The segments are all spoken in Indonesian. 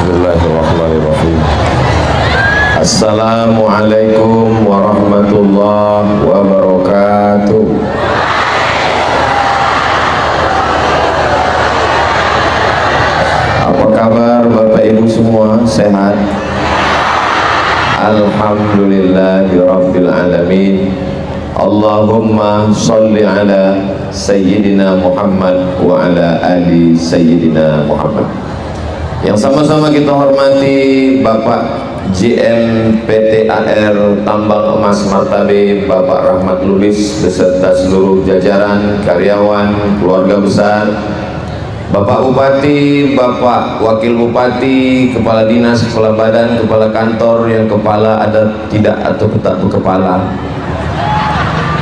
Bismillahirrahmanirrahim. Assalamualaikum warahmatullahi wabarakatuh. Apa kabar Bapak Ibu semua? Sehat? Alhamdulillahirabbil alamin. Allahumma sholli ala Sayyidina Muhammad wa ala ali Sayyidina Muhammad. Yang sama-sama kita hormati Bapak GM PT AR Tambang Emas Martabe, Bapak Rahmat Lulis beserta seluruh jajaran, karyawan, keluarga besar, Bapak Bupati, Bapak Wakil Bupati, Kepala Dinas, Kepala Badan, Kepala Kantor, yang kepala ada tidak atau tak berkepala,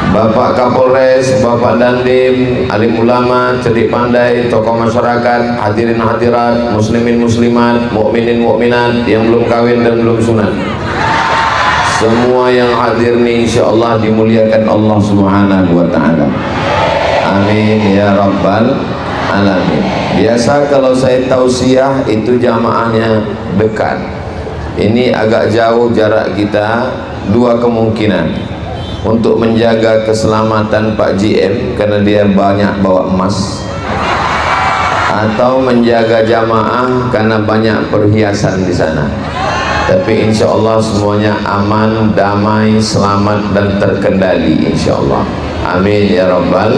Bapak Kapolres, Bapak Dandim, alim ulama, cerdik pandai, tokoh masyarakat, hadirin hadirat, muslimin muslimat, mukminin mukminat yang belum kawin dan belum sunat, semua yang hadir nih insyaallah dimuliakan Allah Subhanahu wa taala. Amin ya rabbal alamin. Biasa kalau saya tausiah itu jamaahnya dekat. Ini agak jauh jarak kita, dua kemungkinan. Untuk menjaga keselamatan Pak GM karena dia banyak bawa emas, atau menjaga jamaah karena banyak perhiasan di sana. Tapi insya Allah semuanya aman, damai, selamat dan terkendali insya Allah. Amin ya rabbal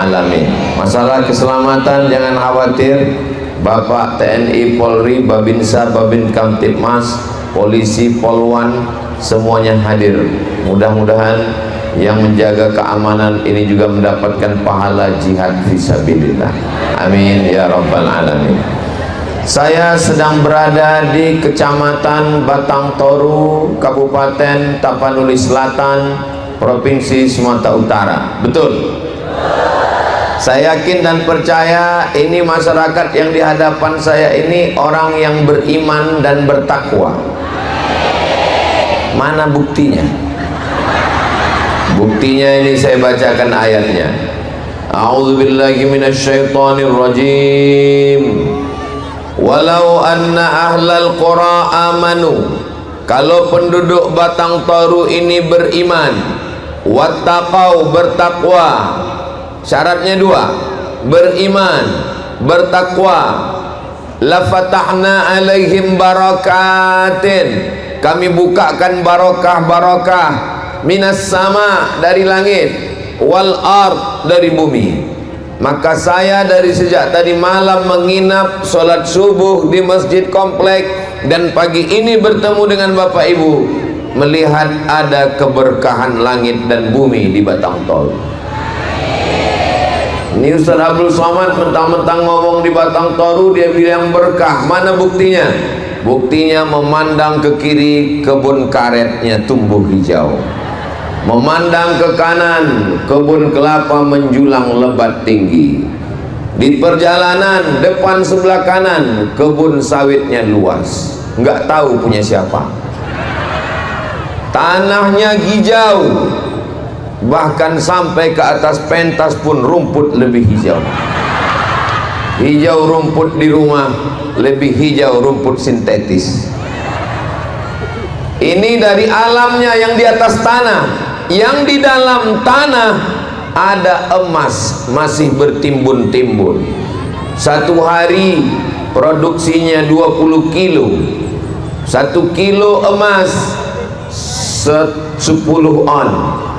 alamin. Masalah keselamatan jangan khawatir. Bapak TNI, Polri, Babinsa, Babin Kamtipmas, Polisi, Polwan, semuanya hadir. Mudah-mudahan yang menjaga keamanan ini juga mendapatkan pahala jihad fisabilillah. Amin ya rabbal alamin. Saya sedang berada di Kecamatan Batang Toru, Kabupaten Tapanuli Selatan, Provinsi Sumatera Utara. Betul? Saya yakin dan percaya ini masyarakat yang di hadapan saya ini orang yang beriman dan bertakwa. Mana buktinya? Buktinya ini saya bacakan ayatnya. A'udzubillahi minasyaitonirrajim. Walau anna ahlal qura amanu, kalau penduduk Batang Toru ini beriman, wattaqau, bertakwa. Syaratnya dua, beriman, bertakwa. Lafatahna alaihim barakatin, kami bukakan barokah-barokah, minas sama, dari langit, wal ard, dari bumi. Maka saya dari sejak tadi malam menginap sholat subuh di masjid komplek, dan pagi ini bertemu dengan Bapak Ibu, melihat ada keberkahan langit dan bumi di Batang Toru. Ini Ustaz Abdul Somad mentang-mentang ngomong di Batang Toru dia bilang berkah. Mana buktinya? Buktinya memandang ke kiri, kebun karetnya tumbuh hijau. Memandang ke kanan, kebun kelapa menjulang lebat tinggi. Di perjalanan depan sebelah kanan, kebun sawitnya luas. Nggak tahu punya siapa. Tanahnya hijau, bahkan sampai ke atas pentas pun rumput lebih hijau. Hijau rumput di rumah, lebih hijau rumput sintetis. Ini dari alamnya yang di atas tanah. Yang di dalam tanah ada emas masih bertimbun-timbun. Satu hari produksinya 20 kilo. 1 kilo emas 10 on.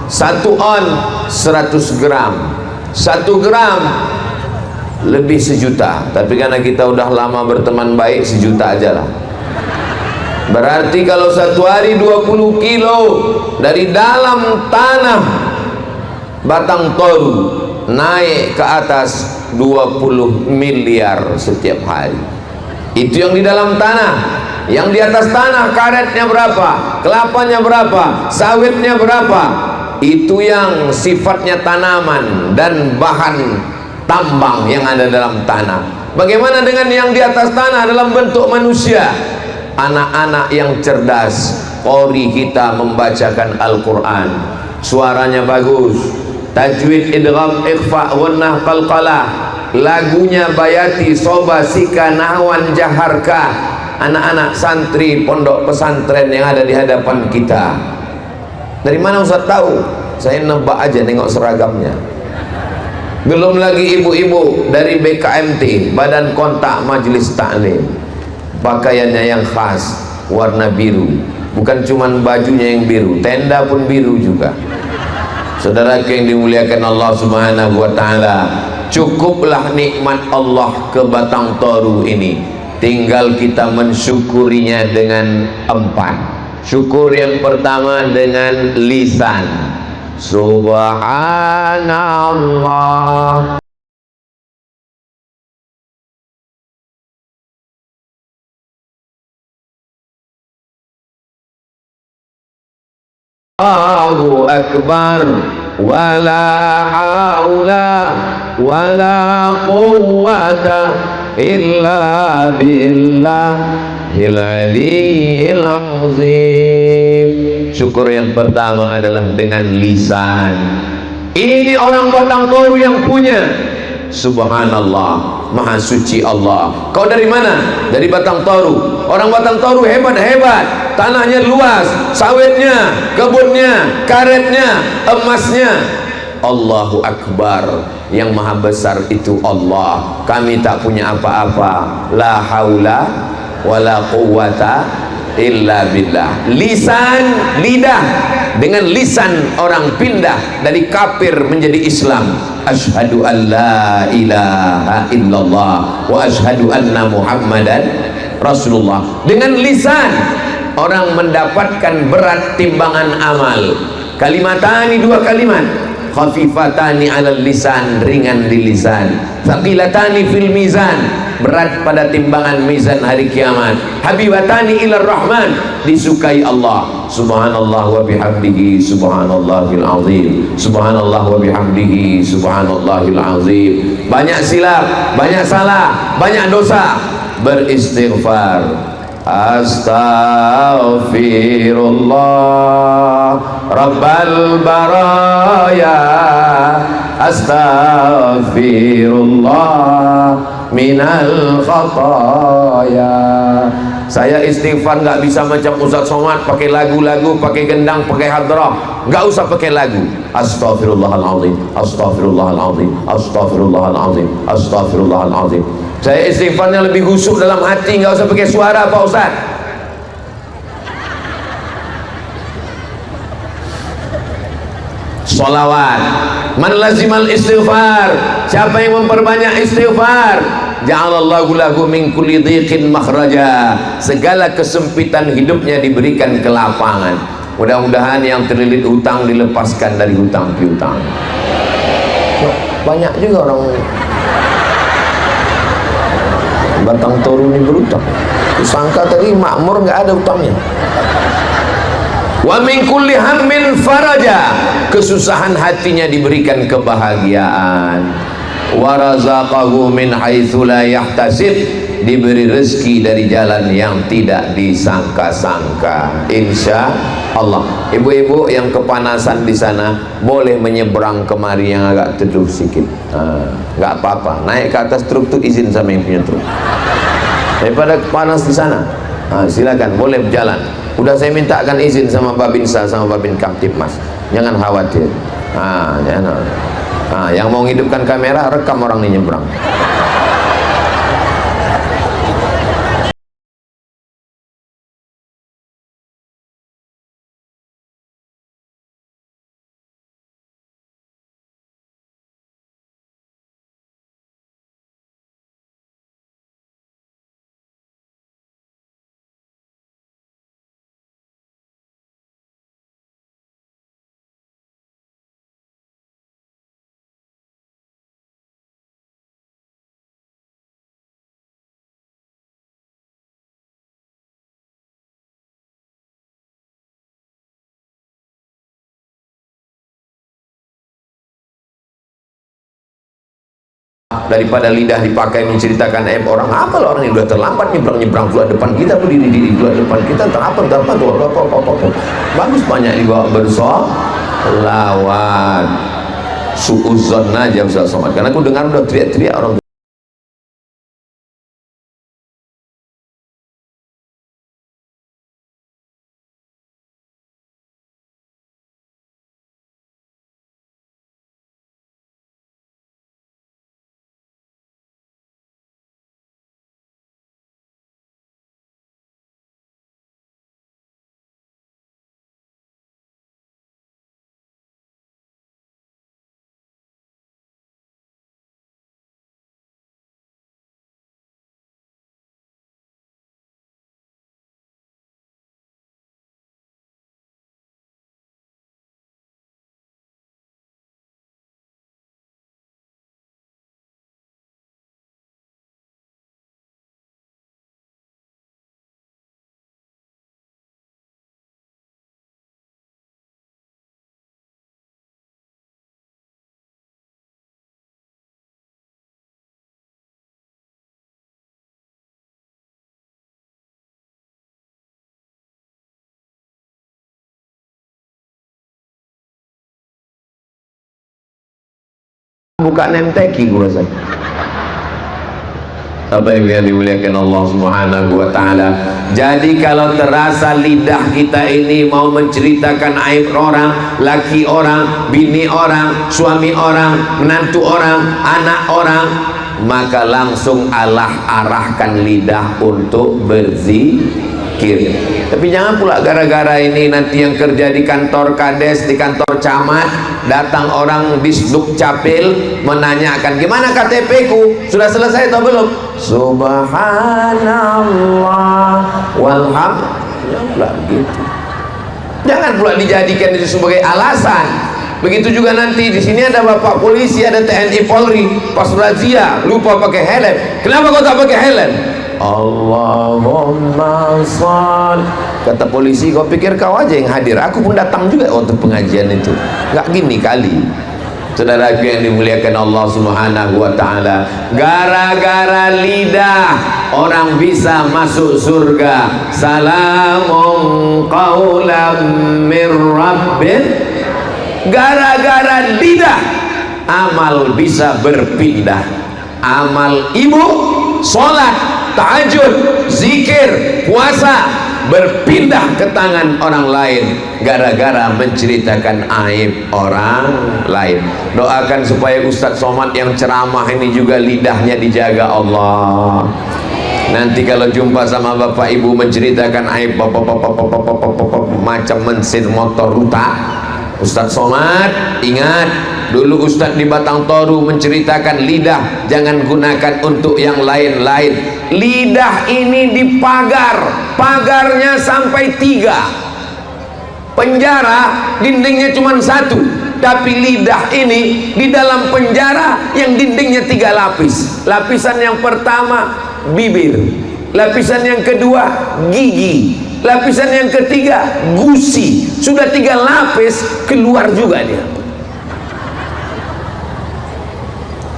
1 on 100 gram. 1 gram lebih 1 juta. Tapi karena kita udah lama berteman baik, 1 juta aja lah. Berarti kalau satu hari 20 kilo dari dalam tanah Batang Toru naik ke atas 20 miliar setiap hari. Itu yang di dalam tanah. Yang di atas tanah karetnya berapa, kelapanya berapa, sawitnya berapa. Itu yang sifatnya tanaman dan bahan tambang yang ada dalam tanah. Bagaimana dengan yang di atas tanah dalam bentuk manusia? Anak-anak yang cerdas. Qori kita membacakan Al-Quran, suaranya bagus, tajwid, idgham, ikhfa, gunnah, qalqalah, lagunya bayati, soba, sika, nahwan, jaharka, anak-anak santri pondok pesantren yang ada di hadapan kita. Dari mana Ustaz tahu? Saya nebak aja nengok seragamnya. Belum lagi ibu-ibu dari BKMT, Badan Kontak Majelis Taklim, pakaiannya yang khas, warna biru. Bukan cuman bajunya yang biru, tenda pun biru juga. Saudara yang dimuliakan Allah Subhanahu wa taala, cukuplah nikmat Allah ke Batang Toru ini. Tinggal kita mensyukurinya dengan 4. Syukur yang pertama dengan lisan. Subhanallah. Allahu Akbar, wala haula wala quwwata illa billahil aliyyil azim. Syukur yang pertama adalah dengan lisan. Ini orang Batang Toru yang punya. Subhanallah, maha suci Allah. Kau dari mana? Dari Batang Toru. Orang Batang Toru hebat-hebat, tanahnya luas, sawitnya, kebunnya, karetnya, emasnya. Allahu Akbar, yang maha besar itu Allah. Kami tak punya apa-apa. La haula wala quwwata illa billah. Lisan, lidah, dengan lisan orang pindah dari kafir menjadi Islam. Asyhadu an la ilaha illallah wa asyhadu anna Muhammadan Rasulullah. Dengan lisan orang mendapatkan berat timbangan amal. Kalimatani, 2 kalimat, khafifatani alal lisan, ringan di lisan, thaqilatani fil mizan, berat pada timbangan mizan hari kiamat, habibatani ilar rahman, disukai Allah. Subhanallah wa bihamdihi subhanallahil azim, subhanallah wa bihamdihi subhanallahil azim. Banyak silap, banyak salah, banyak dosa, beristighfar. Astaghfirullah Rabbal baraya, astaghfirullah minal khataya. Saya istighfar nggak bisa macam Ustaz Somad pakai lagu-lagu, pakai gendang, pakai hadrah. Nggak usah pakai lagu. Astaghfirullahaladzim, astaghfirullahaladzim, astaghfirullahaladzim, astaghfirullahaladzim. Saya istighfarnya lebih khusyuk dalam hati, nggak usah pakai suara Pak Ustaz. Sholawat. Man lazimal istighfar, siapa yang memperbanyak istighfar, ja'alallahu lahu min kulli dhiqin makhraja, segala kesempitan hidupnya diberikan kelapangan. Mudah-mudahan yang terlilit hutang dilepaskan dari hutang piutang. Banyak juga orang Batang Toru ini berutang. Sangka tadi makmur nggak ada hutangnya. Wa min kulli hammin faraja, kesusahan hatinya diberikan kebahagiaan. Wa razaqahu min haitsu la yahtasib, diberi rezeki dari jalan yang tidak disangka-sangka. Insya Allah. Ibu-ibu yang kepanasan di sana boleh menyeberang kemari yang agak teduh sedikit. Nggak apa-apa, naik ke atas truk tuh izin sama yang punya truk. Daripada panas di sana, silakan boleh berjalan. Udah saya mintakan izin sama Babinsa sama Babin Kamtipmas, jangan khawatir. Jangan. Yang mau hidupkan kamera, rekam orang ini nyebrang. Daripada lidah dipakai menceritakan aib orang, apa orang yang sudah terlambat nyebrang pula depan kita, berdiri pula depan kita, apa bagus, banyak dibawa bersolawat. Suuzon aja Ustaz Somad, karena aku dengar udah teriak-teriak orang buka nemteki gua rasa. Apa yang dimuliakan Allah Subhanahu wa ta'ala. Jadi kalau terasa lidah kita ini mau menceritakan aib orang, laki orang, bini orang, suami orang, menantu orang, anak orang, maka langsung Allah arahkan lidah untuk berzikir. Tapi jangan pula gara-gara ini nanti yang kerja di kantor kades, di kantor camat, datang orang disduk capil menanyakan gimana KTP ku, sudah selesai atau belum? Subhanallah walhamdulillah, gitu. Jangan pula dijadikan itu sebagai alasan. Begitu juga nanti di sini ada bapak polisi, ada TNI Polri, pas razia lupa pakai helm. Kenapa kau tak pakai helm? Allahumma shall. Kata polisi, kau pikir kau aja yang hadir? Aku pun datang juga untuk pengajian itu. Gak gini kali. Saudaraku yang dimuliakan Allah Subhanahu wa ta'ala, gara-gara lidah orang bisa masuk surga. Salamun qaulam mir rabbin. Gara-gara lidah amal bisa berpindah. Amal ibu, sholat, tahajud, zikir, puasa berpindah ke tangan orang lain gara-gara menceritakan aib orang lain. Doakan supaya Ustadz Somad yang ceramah ini juga lidahnya dijaga Allah. Nanti kalau jumpa sama bapak ibu menceritakan aib macam mesin motor rusak, Ustadz Somad ingat dulu Ustadz di Batang Toru menceritakan lidah jangan gunakan untuk yang lain-lain. Lidah ini dipagar, pagarnya sampai 3. Penjara dindingnya cuma 1, tapi lidah ini di dalam penjara yang dindingnya 3 lapis. Lapisan yang pertama bibir, lapisan yang kedua gigi, lapisan yang ketiga gusi. Sudah 3 lapis, keluar juga dia.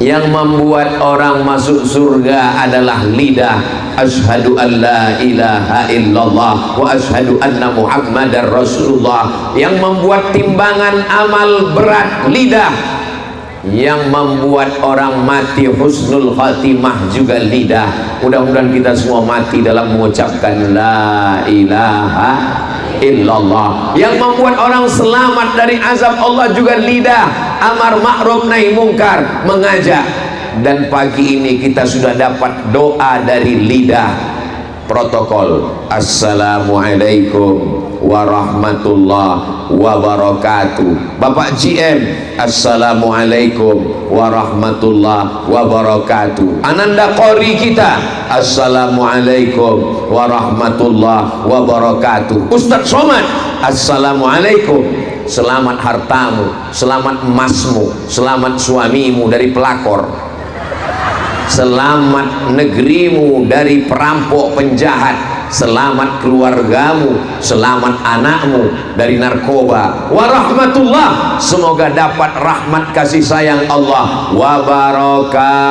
Yang membuat orang masuk surga adalah lidah. Asyhadu an la ilaha illallah wa asyhadu anna muhammadar rasulullah. Yang membuat timbangan amal berat lidah. Yang membuat orang mati husnul khatimah juga lidah. Mudah-mudahan kita semua mati dalam mengucapkan la ilaha illallah. Yang membuat orang selamat dari azab Allah juga lidah. Amar ma'ruf nahi mungkar, mengajak. Dan pagi ini kita sudah dapat doa dari lidah. Protokol. Assalamualaikum warahmatullahi wabarakatuh. Bapak GM, assalamualaikum warahmatullahi wabarakatuh. Ananda Qori kita, assalamualaikum warahmatullahi wabarakatuh. Ustadz Somad, assalamualaikum. Selamat hartamu, selamat emasmu, selamat suamimu dari pelakor, selamat negerimu dari perampok penjahat, selamat keluargamu, selamat anakmu dari narkoba. Warahmatullah, semoga dapat rahmat kasih sayang Allah. Wabarakatuh,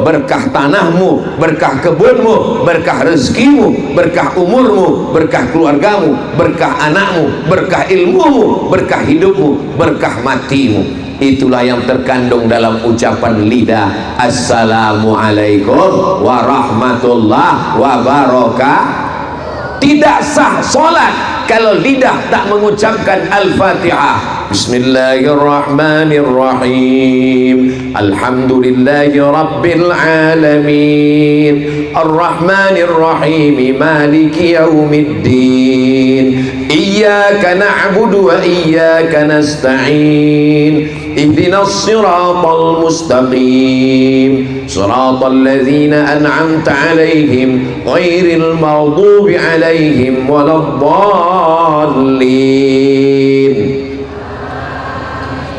berkah tanahmu, berkah kebunmu, berkah rezekimu, berkah umurmu, berkah keluargamu, berkah anakmu, berkah ilmumu, berkah hidupmu, berkah matimu. Itulah yang terkandung dalam ucapan lidah. Assalamualaikum warahmatullahi wabarakatuh. Tidak sah solat kalau lidah tak mengucapkan Al-Fatihah. Bismillahirrahmanirrahim. Alhamdulillahi rabbil alamin. Ar-Rahmanirrahim. Maliki yaumiddin. Iyyaka na'budu wa iyyaka nasta'in. Ihdinas siratal mustaqim. Siratal ladzina an'amta 'alaihim ghairil maghdubi 'alaihim waladdallin.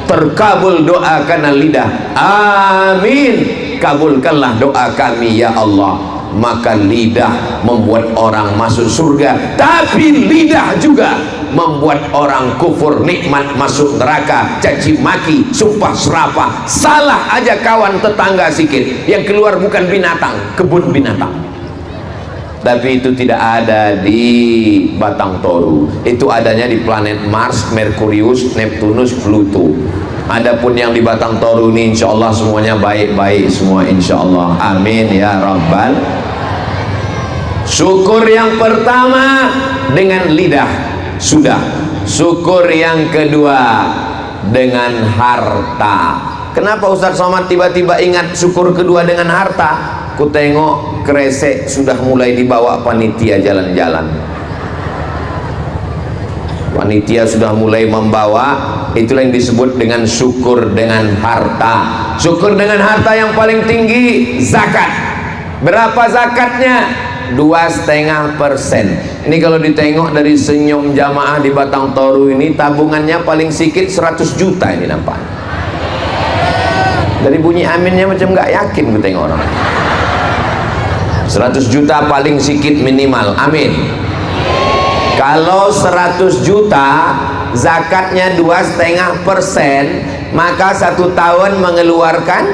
Terkabul doa karena lidah. Amin. Kabulkanlah doa kami ya Allah. Maka lidah membuat orang masuk surga, tapi lidah juga membuat orang kufur nikmat masuk neraka, caci maki, sumpah serapah. Salah aja kawan tetangga sikit, yang keluar bukan binatang, kebun binatang. Tapi itu tidak ada di Batang Toru. Itu adanya di planet Mars, Merkurius, Neptunus, Pluto. Adapun yang di Batang Toru ini insya Allah semuanya baik-baik semua insya Allah. Amin ya Rabbal. Syukur yang pertama dengan lidah sudah. Syukur yang kedua dengan harta. Kenapa Ustaz Somad tiba-tiba ingat syukur kedua dengan harta? Ku tengok kresek sudah mulai dibawa panitia jalan-jalan. Panitia sudah mulai membawa, itulah yang disebut dengan syukur dengan harta. Syukur dengan harta yang paling tinggi zakat. Berapa zakatnya? 2,5%. Ini kalau ditengok dari senyum jamaah di Batang Toru ini, tabungannya paling sedikit 100 juta ini nampak. Dari bunyi aminnya macam nggak yakin gue tengok orang. 100 juta paling sedikit minimal. Amin. Kalau 100 juta zakatnya 2,5%, maka 1 tahun mengeluarkan,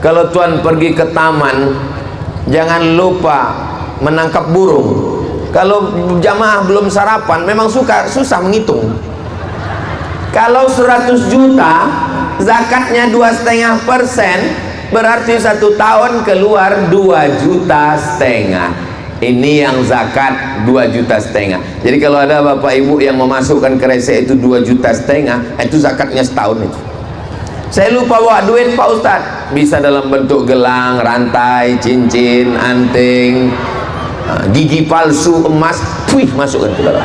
kalau tuan pergi ke taman jangan lupa menangkap burung. Kalau jamaah belum sarapan memang susah menghitung. Kalau 100 juta zakatnya 2,5%, berarti 1 tahun keluar 2,5 juta. Ini yang zakat 2,5 juta. Jadi kalau ada bapak ibu yang memasukkan kresek itu 2,5 juta, itu zakatnya setahun itu. Saya lupa bawa duit Pak Ustadz, bisa dalam bentuk gelang, rantai, cincin, anting, gigi palsu, emas, masukkan ke dalam.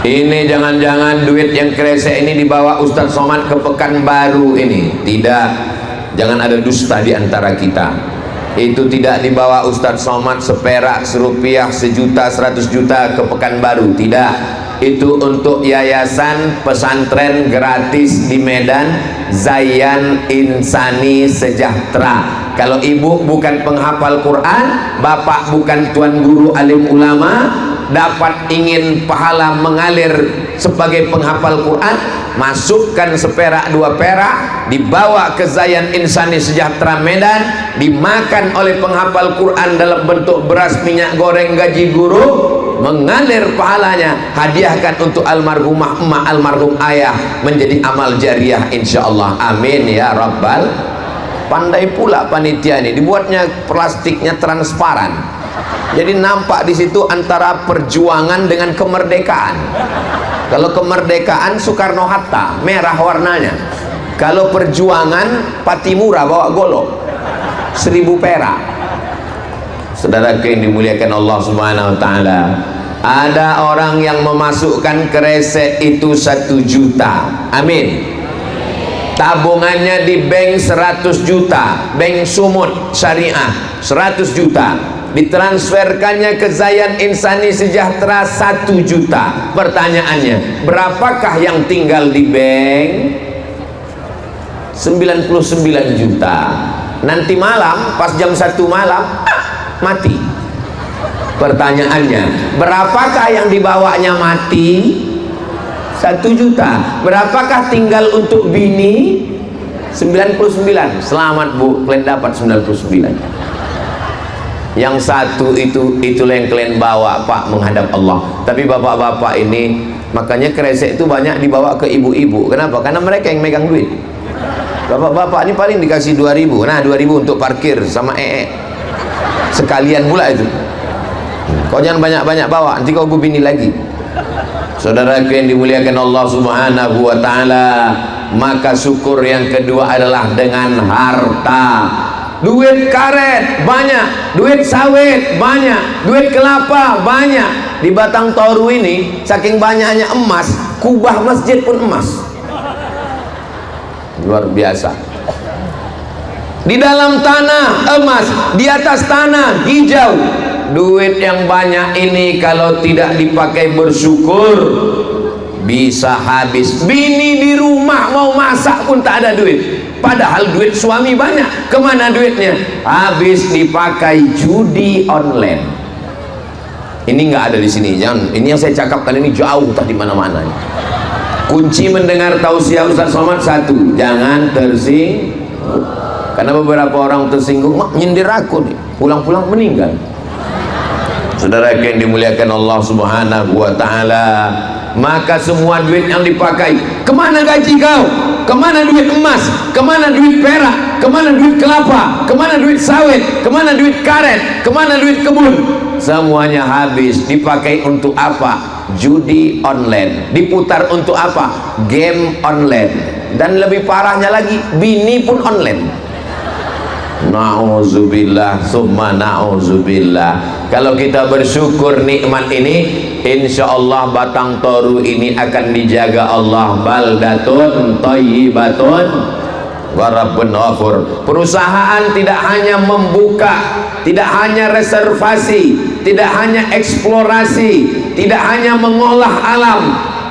Ini jangan-jangan duit yang kresek ini dibawa Ustadz Somad ke Pekanbaru ini. Tidak, jangan ada dusta di antara kita. Itu tidak dibawa Ustadz Somad seperak, serupiah, sejuta, 100 juta ke Pekanbaru. Tidak, itu untuk yayasan pesantren gratis di Medan, Zayan Insani Sejahtera. Kalau ibu bukan penghafal Quran, bapak bukan tuan guru alim ulama, dapat ingin pahala mengalir sebagai penghafal Quran, masukkan seperak 2 perak, dibawa ke Zayan Insani Sejahtera Medan, dimakan oleh penghafal Quran dalam bentuk beras, minyak goreng, gaji guru, mengalir pahalanya, hadiahkan untuk almarhumah emak, almarhum ayah, menjadi amal jariah insyaallah. Amin ya Rabbal. Pandai pula panitia ini, dibuatnya plastiknya transparan, jadi nampak di situ antara perjuangan dengan kemerdekaan. Kalau kemerdekaan Soekarno Hatta, merah warnanya. Kalau perjuangan Patimura bawa golok 1.000 perak. Saudara yang dimuliakan Allah Subhanahu wa taala, ada orang yang memasukkan kresek itu 1 juta. Amin. Tabungannya di bank 100 juta, bank Sumut Syariah 100 juta, ditransferkannya ke Zayan Insani Sejahtera 1 juta. Pertanyaannya, berapakah yang tinggal di bank? 99 juta. Nanti malam pas jam 1 malam mati. Pertanyaannya, berapakah yang dibawanya mati? 1 juta. Berapakah tinggal untuk bini? 99. Selamat Bu, kalian dapat 99. Yang satu itulah yang kalian bawa Pak menghadap Allah. Tapi bapak-bapak ini, makanya kresek itu banyak dibawa ke ibu-ibu. Kenapa? Karena mereka yang megang duit. Bapak-bapak ini paling dikasih 2.000. Nah, 2.000 untuk parkir sama sekalian pula itu. Kau jangan banyak-banyak bawa, nanti kau bini lagi. Saudaraku yang dimuliakan Allah Subhanahu wa taala, maka syukur yang kedua adalah dengan harta. Duit karet banyak, duit sawit banyak, duit kelapa banyak. Di Batang Toru ini saking banyaknya emas, kubah masjid pun emas. Luar biasa. Di dalam tanah emas, di atas tanah hijau. Duit yang banyak ini kalau tidak dipakai bersyukur bisa habis. Bini di rumah mau masak pun tak ada duit, padahal duit suami banyak. Kemana duitnya? Habis dipakai judi online. Ini nggak ada di sini, jangan. Ini yang saya cakapkan ini jauh tadi mana-mana. Kunci mendengar tausiah Ustaz Somad satu, jangan tersinggung. Karena beberapa orang tersinggung, mak nyindir aku nih, pulang-pulang meninggal. Saudara yang dimuliakan Allah Subhanahu wa taala, maka semua duit yang dipakai, kemana gaji kau, kemana duit emas, kemana duit perak, kemana duit kelapa, kemana duit sawit, kemana duit karet, kemana duit kebun, semuanya habis. Dipakai untuk apa? Judi online. Diputar untuk apa? Game online. Dan lebih parahnya lagi, bini pun online. Na'udzubillah summa na'udzubillah. Kalau kita bersyukur nikmat ini, insya Allah Batang Toru ini akan dijaga Allah. Baldatun thayyibatun wa rabbun ghafur. Perusahaan tidak hanya membuka, tidak hanya reservasi, tidak hanya eksplorasi, tidak hanya mengolah alam,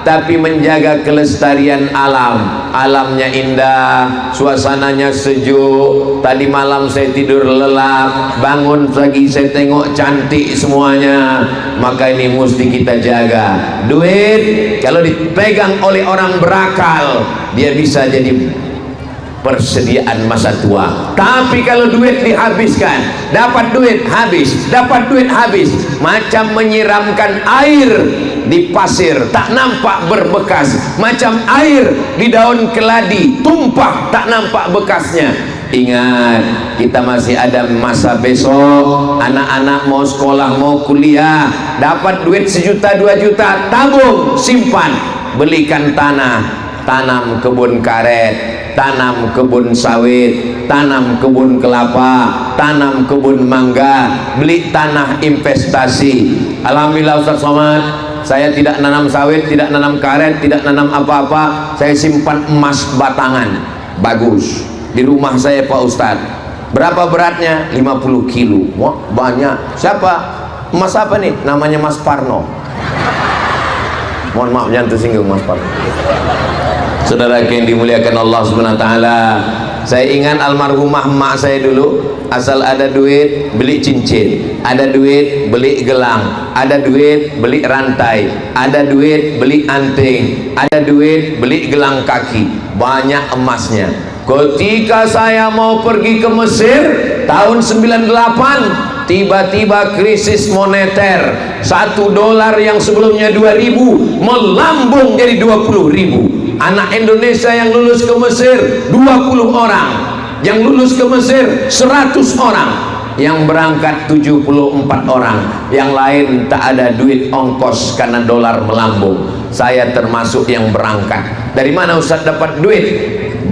tapi menjaga kelestarian alam. Alamnya indah, suasananya sejuk. Tadi malam saya tidur lelap, bangun pagi saya tengok cantik semuanya. Maka ini mesti kita jaga. Duit kalau dipegang oleh orang berakal, dia bisa jadi persediaan masa tua. Tapi kalau duit dihabiskan, dapat duit habis, dapat duit habis, macam menyiramkan air di pasir tak nampak berbekas, macam air di daun keladi tumpah tak nampak bekasnya. Ingat, kita masih ada masa besok. Anak-anak mau sekolah, mau kuliah, dapat duit 1 juta 2 juta, tabung, simpan, belikan tanah, tanam kebun karet, tanam kebun sawit, tanam kebun kelapa, tanam kebun mangga, beli tanah investasi. Alhamdulillah Ustaz Somad, saya tidak nanam sawit, tidak nanam karet, tidak nanam apa-apa. Saya simpan emas batangan bagus di rumah saya Pak Ustaz. Berapa beratnya? 50 kilo. Wah, banyak. Siapa? Emas apa nih? Namanya Mas Parno. Mohon maaf jangan tersinggung Mas Parno. Saudara yang dimuliakan Allah Subhanahu wa taala, saya ingat almarhumah emak saya dulu, asal ada duit beli cincin, ada duit beli gelang, ada duit beli rantai, ada duit beli anting, ada duit beli gelang kaki, banyak emasnya. Ketika saya mau pergi ke Mesir tahun 98, tiba-tiba krisis moneter. 1 dolar yang sebelumnya 2.000 melambung jadi 20.000. Anak Indonesia yang lulus ke Mesir 20 orang, yang lulus ke Mesir 100 orang, yang berangkat 74 orang, yang lain tak ada duit ongkos karena dolar melambung. Saya termasuk yang berangkat. Dari mana Ustaz dapat duit?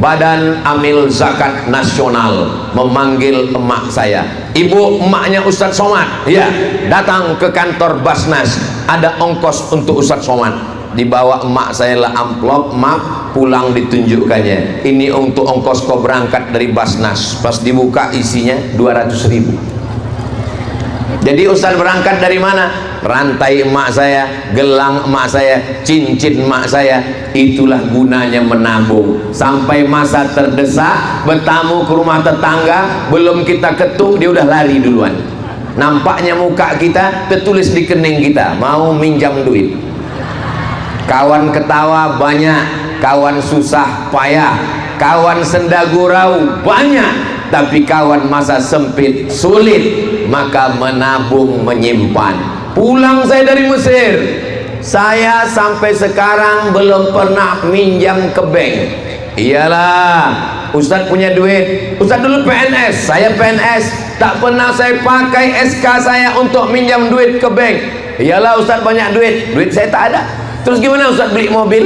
Badan Amil Zakat Nasional memanggil emak saya. Ibu emaknya Ustaz Somad, ya, datang ke kantor Basnas, ada ongkos untuk Ustaz Somad. Dibawa emak saya lah amplop, map, pulang ditunjukkannya, ini untuk ongkos kau berangkat dari Basnas. Pas dibuka isinya 200.000. Jadi Ustaz berangkat dari mana? Rantai emak saya, gelang emak saya, cincin emak saya. Itulah gunanya menabung. Sampai masa terdesak, bertamu ke rumah tetangga, belum kita ketuk dia udah lari duluan. Nampaknya muka kita tertulis di kening kita, mau minjam duit. Kawan ketawa banyak, kawan susah payah, kawan senda gurau banyak, tapi kawan masa sempit sulit. Maka menabung, menyimpan. Pulang saya dari Mesir, saya sampai sekarang belum pernah minjam ke bank. Iyalah, Ustadz punya duit. Ustadz dulu PNS, saya PNS, tak pernah saya pakai SK saya untuk minjam duit ke bank. Iyalah Ustadz banyak duit, duit saya tak ada. Terus gimana Ustadz beli mobil?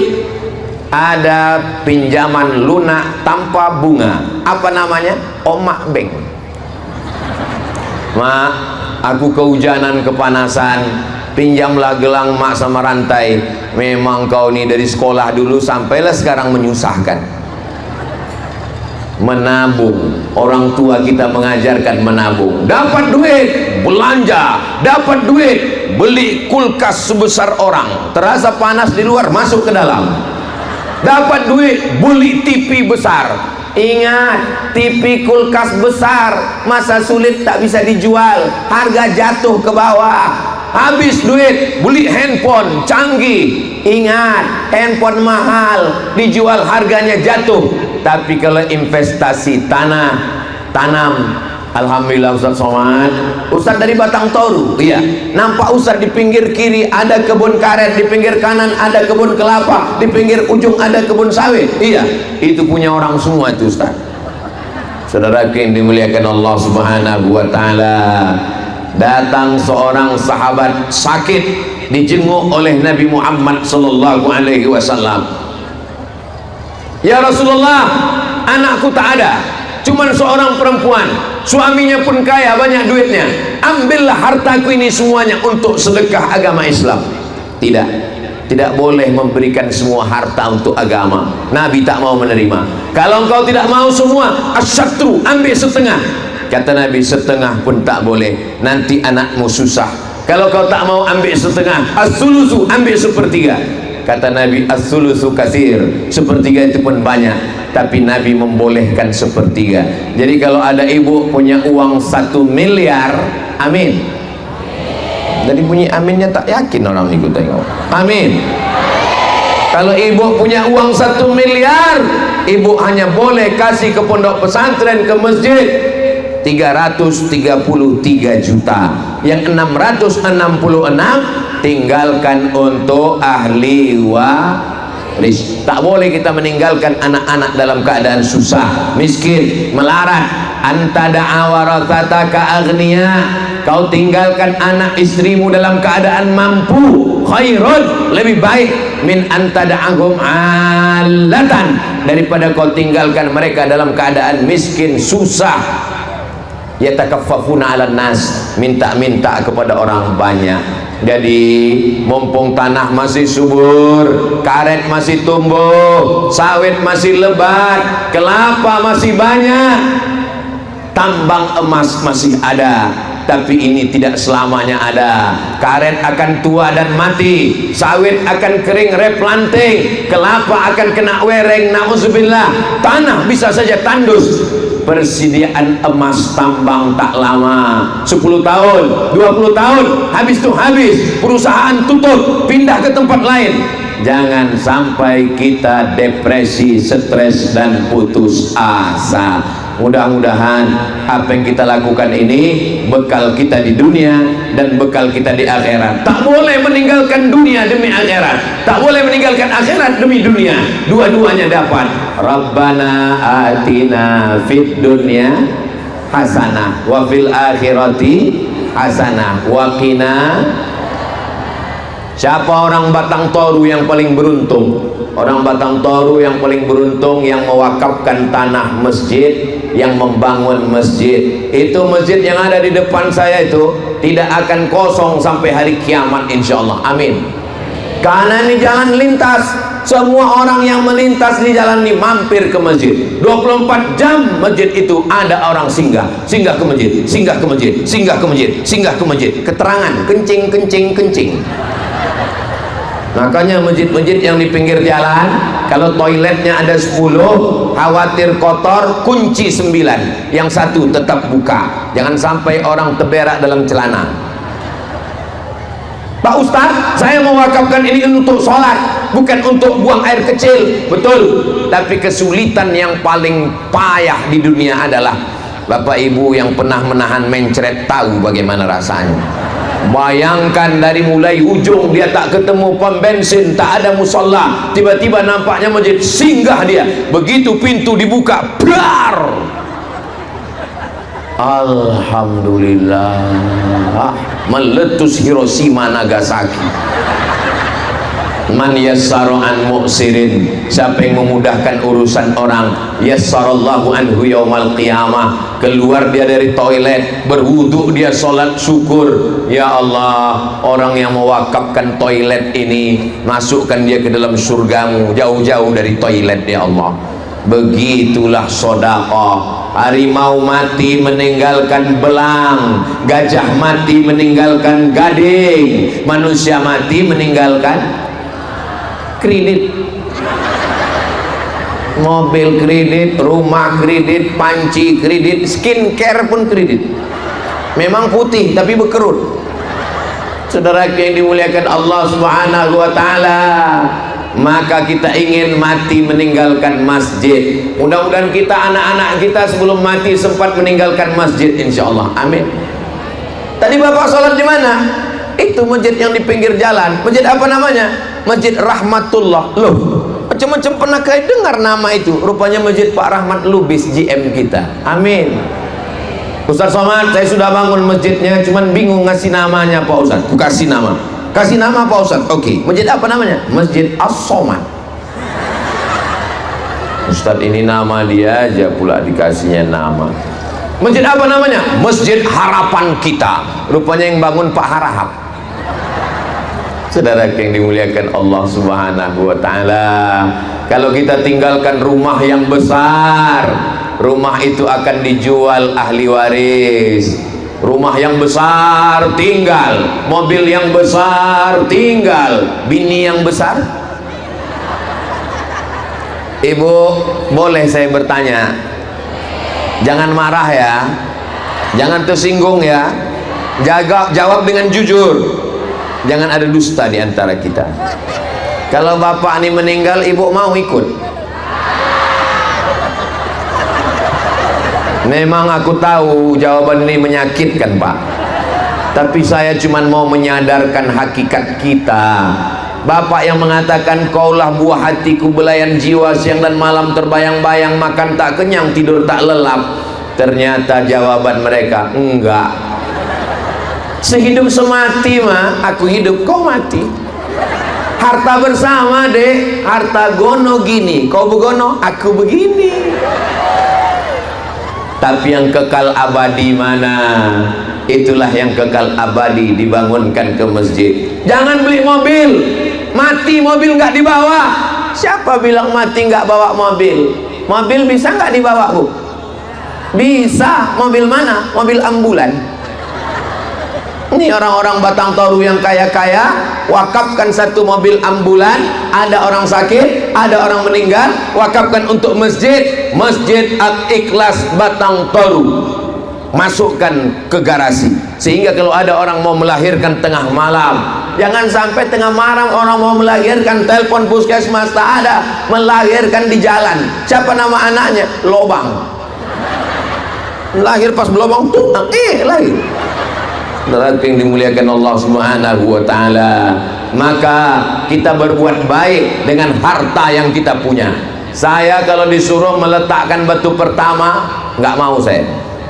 Ada pinjaman lunak tanpa bunga. Apa namanya? Omak bank. Mak, aku kehujanan, kepanasan, pinjamlah gelang mak sama rantai. Memang kau nih dari sekolah dulu sampailah sekarang menyusahkan. Menabung, orang tua kita mengajarkan menabung. Dapat duit belanja, dapat duit beli kulkas sebesar orang, terasa panas di luar masuk ke dalam. Dapat duit beli TV besar. Ingat, TV kulkas besar masa sulit tak bisa dijual, harga jatuh ke bawah. Habis duit beli handphone canggih. Ingat, handphone mahal dijual harganya jatuh. Tapi kalau investasi tanah, tanam, Alhamdulillah Ustaz Somad. Ustaz dari Batang Toru. Iya. Nampak Ustaz di pinggir kiri ada kebun karet, di pinggir kanan ada kebun kelapa, di pinggir ujung ada kebun sawit. Iya. Itu punya orang semua itu Ustaz. Saudara yang dimuliakan Allah Subhanahu wa taala. Datang seorang sahabat sakit, dijenguk oleh Nabi Muhammad sallallahu alaihi wasallam. Ya Rasulullah, anakku tak ada, cuman seorang perempuan, suaminya pun kaya, banyak duitnya. Ambillah hartaku ini semuanya untuk sedekah agama Islam. Tidak boleh memberikan semua harta untuk agama. Nabi tak mau menerima. Kalau engkau tidak mau semua, asyatru, ambil setengah. Kata Nabi, setengah pun tak boleh, nanti anakmu susah. Kalau kau tak mau ambil setengah, as-sulusu, ambil sepertiga. Kata Nabi, as-sulusu katsir, sepertiga itu pun banyak. Tapi Nabi membolehkan sepertiga. Jadi kalau ada ibu punya uang 1 miliar, amin. Jadi bunyi aminnya tak yakin orang ikut tengok. Amin. Kalau ibu punya uang 1 miliar, ibu hanya boleh kasih ke pondok pesantren, ke masjid 333 juta. Yang 666 tinggalkan untuk ahli waris. Tak boleh kita meninggalkan anak-anak dalam keadaan susah, miskin, melarat. Anta da'a warathataka aghniya, kau tinggalkan anak istrimu dalam keadaan mampu, khairun, lebih baik min anta da'ahum alatan, daripada kau tinggalkan mereka dalam keadaan miskin, susah. Yatakaffafuna 'alan nas, minta-minta kepada orang banyak. Jadi mumpung tanah masih subur, karet masih tumbuh, sawit masih lebat, kelapa masih banyak, tambang emas masih ada. Tapi ini tidak selamanya ada. Karet akan tua dan mati, sawit akan kering replanting, kelapa akan kena wereng, na'udzubillah, tanah bisa saja tandus. Persediaan emas tambang tak lama, 10 tahun, 20 tahun, habis itu habis, perusahaan tutup, pindah ke tempat lain. Jangan sampai kita depresi, stres dan putus asa. Mudah-mudahan apa yang kita lakukan ini bekal kita di dunia dan bekal kita di akhirat. Tak boleh meninggalkan dunia demi akhirat, tak boleh meninggalkan akhirat demi dunia. Dua-duanya dapat. Rabbana atina fid dunya hasanah wa fil akhirati hasanah wa qina. Siapa orang Batang Toru yang paling beruntung? Orang Batang Toru yang paling beruntung yang mewakafkan tanah masjid, yang membangun masjid. Itu masjid yang ada di depan saya itu tidak akan kosong sampai hari kiamat insyaallah. Amin. Karena ini jalan lintas, semua orang yang melintas di jalan ini mampir ke masjid. 24 jam masjid itu ada orang singgah ke masjid, singgah ke masjid, singgah ke masjid, singgah ke masjid. Keterangan kencing kencing kencing. Makanya masjid-masjid yang di pinggir jalan, kalau toiletnya ada 10, khawatir kotor, kunci 9, yang satu tetap buka. Jangan sampai orang terberak dalam celana. Pak Ustadz, saya mewakafkan ini untuk sholat, bukan untuk buang air kecil. Betul, tapi kesulitan yang paling payah di dunia adalah Bapak Ibu yang pernah menahan mencret tahu bagaimana rasanya. Bayangkan dari mulai ujung dia tak ketemu pom bensin, tak ada musola, tiba-tiba nampaknya masjid, singgah dia. Begitu pintu dibuka, brar. Alhamdulillah, meletus Hiroshima Nagasaki. Man yassara an mu'sirin, siapa yang memudahkan urusan orang, yassarallahu anhu yaumal qiyamah. Keluar dia dari toilet, berwudu, dia sholat syukur. Ya Allah, orang yang mewakafkan toilet ini, masukkan dia ke dalam surgamu, jauh-jauh dari toilet ya Allah. Begitulah sedekah. Harimau mati meninggalkan belang, gajah mati meninggalkan gading, manusia mati meninggalkan kredit, mobil kredit, rumah kredit, panci kredit, skincare pun kredit. Memang putih tapi berkerut. Saudara yang dimuliakan Allah Subhanahu wa taala, maka kita ingin mati meninggalkan masjid. Mudah-mudahan kita, anak-anak kita sebelum mati sempat meninggalkan masjid, insya Allah. Amin. Tadi bapak sholat di mana? Itu masjid yang di pinggir jalan. Masjid apa namanya? Masjid Rahmatullah. Loh, macam-macam pernah kalian dengar nama itu? Rupanya Masjid Pak Rahmat Lubis, GM kita. Amin. Ustaz Somad, saya sudah bangun masjidnya, cuman bingung ngasih namanya Pak Ustaz. Aku kasih nama. Kasih nama Pak Ustaz. Oke. Masjid apa namanya? Masjid As-Somad. Ustaz, ini nama dia aja pula dikasihnya nama. Masjid apa namanya? Masjid Harapan Kita. Rupanya yang bangun Pak Harahap. Saudara yang dimuliakan Allah Subhanahu wa taala, kalau kita tinggalkan rumah yang besar, rumah itu akan dijual ahli waris. Rumah yang besar tinggal, mobil yang besar tinggal, bini yang besar. Ibu, boleh saya bertanya? Jangan marah ya, jangan tersinggung ya, jawab dengan jujur. Jangan ada dusta di antara kita. Kalau bapak ini meninggal, ibu mau ikut? Memang aku tahu jawaban ini menyakitkan pak, tapi saya cuma mau menyadarkan hakikat kita. Bapak yang mengatakan kaulah buah hatiku, belayan jiwa, siang dan malam terbayang-bayang, makan tak kenyang, tidur tak lelap. Ternyata jawaban mereka enggak. Sehidup semati mah, aku hidup kau mati. Harta bersama deh, harta gono gini, kau begono, aku begini. Tapi yang kekal abadi mana? Itulah yang kekal abadi, dibangunkan ke masjid. Jangan beli mobil, mati mobil nggak dibawa. Siapa bilang mati nggak bawa mobil? Mobil bisa nggak dibawa bu? Bisa. Mobil mana? Mobil ambulan. Ini orang-orang Batang Toru yang kaya-kaya wakafkan satu mobil ambulan. Ada orang sakit, ada orang meninggal, wakafkan untuk masjid. Masjid Al-Ikhlas Batang Toru, masukkan ke garasi, sehingga kalau ada orang mau melahirkan tengah malam, jangan sampai tengah malam orang mau melahirkan telepon puskesmas tak ada, melahirkan di jalan. Siapa nama anaknya? Lobang. Lahir pas belobang tuh, lahir. Saudara yang dimuliakan Allah Subhanahu wa taala, maka kita berbuat baik dengan harta yang kita punya. Saya kalau disuruh meletakkan batu pertama, nggak mau saya.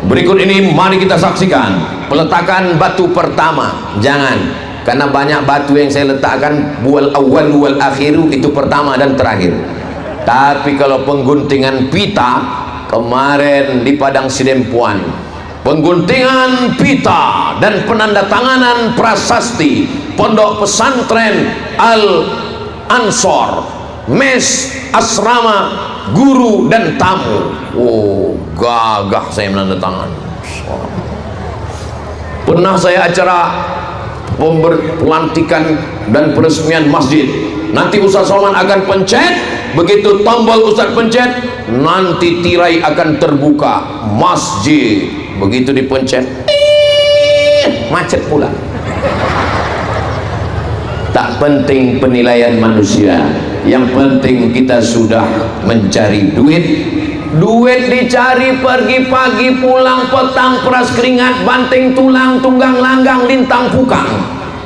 Berikut ini mari kita saksikan peletakan batu pertama. Jangan, karena banyak batu yang saya letakkan wal awwal wal akhiru, itu pertama dan terakhir. Tapi kalau pengguntingan pita kemarin di Padang Sidempuan, pengguntingan pita dan penandatanganan prasasti Pondok Pesantren Al-Ansor, mes, asrama, guru dan tamu. Oh, gagah saya menandatangan. Pernah saya acara pelantikan dan peresmian masjid. Nanti Ustaz Salman akan pencet, begitu tombol Ustaz pencet, nanti tirai akan terbuka masjid. Begitu dipencet, macet pula. Tak penting penilaian manusia, yang penting kita sudah mencari duit. Duit dicari pergi pagi, pulang petang, peras keringat, banting tulang, tunggang langgang, lintang pukang.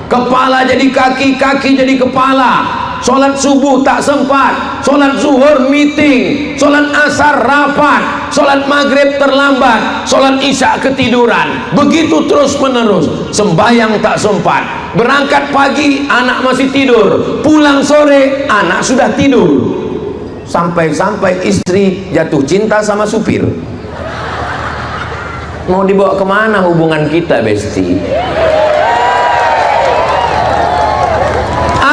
Kepala jadi kaki, kaki jadi kepala. Sholat subuh tak sempat, sholat zuhur meeting, sholat asar rapat, sholat maghrib terlambat, sholat isya ketiduran. Begitu terus menerus. Sembahyang tak sempat, berangkat pagi anak masih tidur, pulang sore anak sudah tidur. Sampai-sampai istri jatuh cinta sama supir. Mau dibawa kemana hubungan kita, Besti?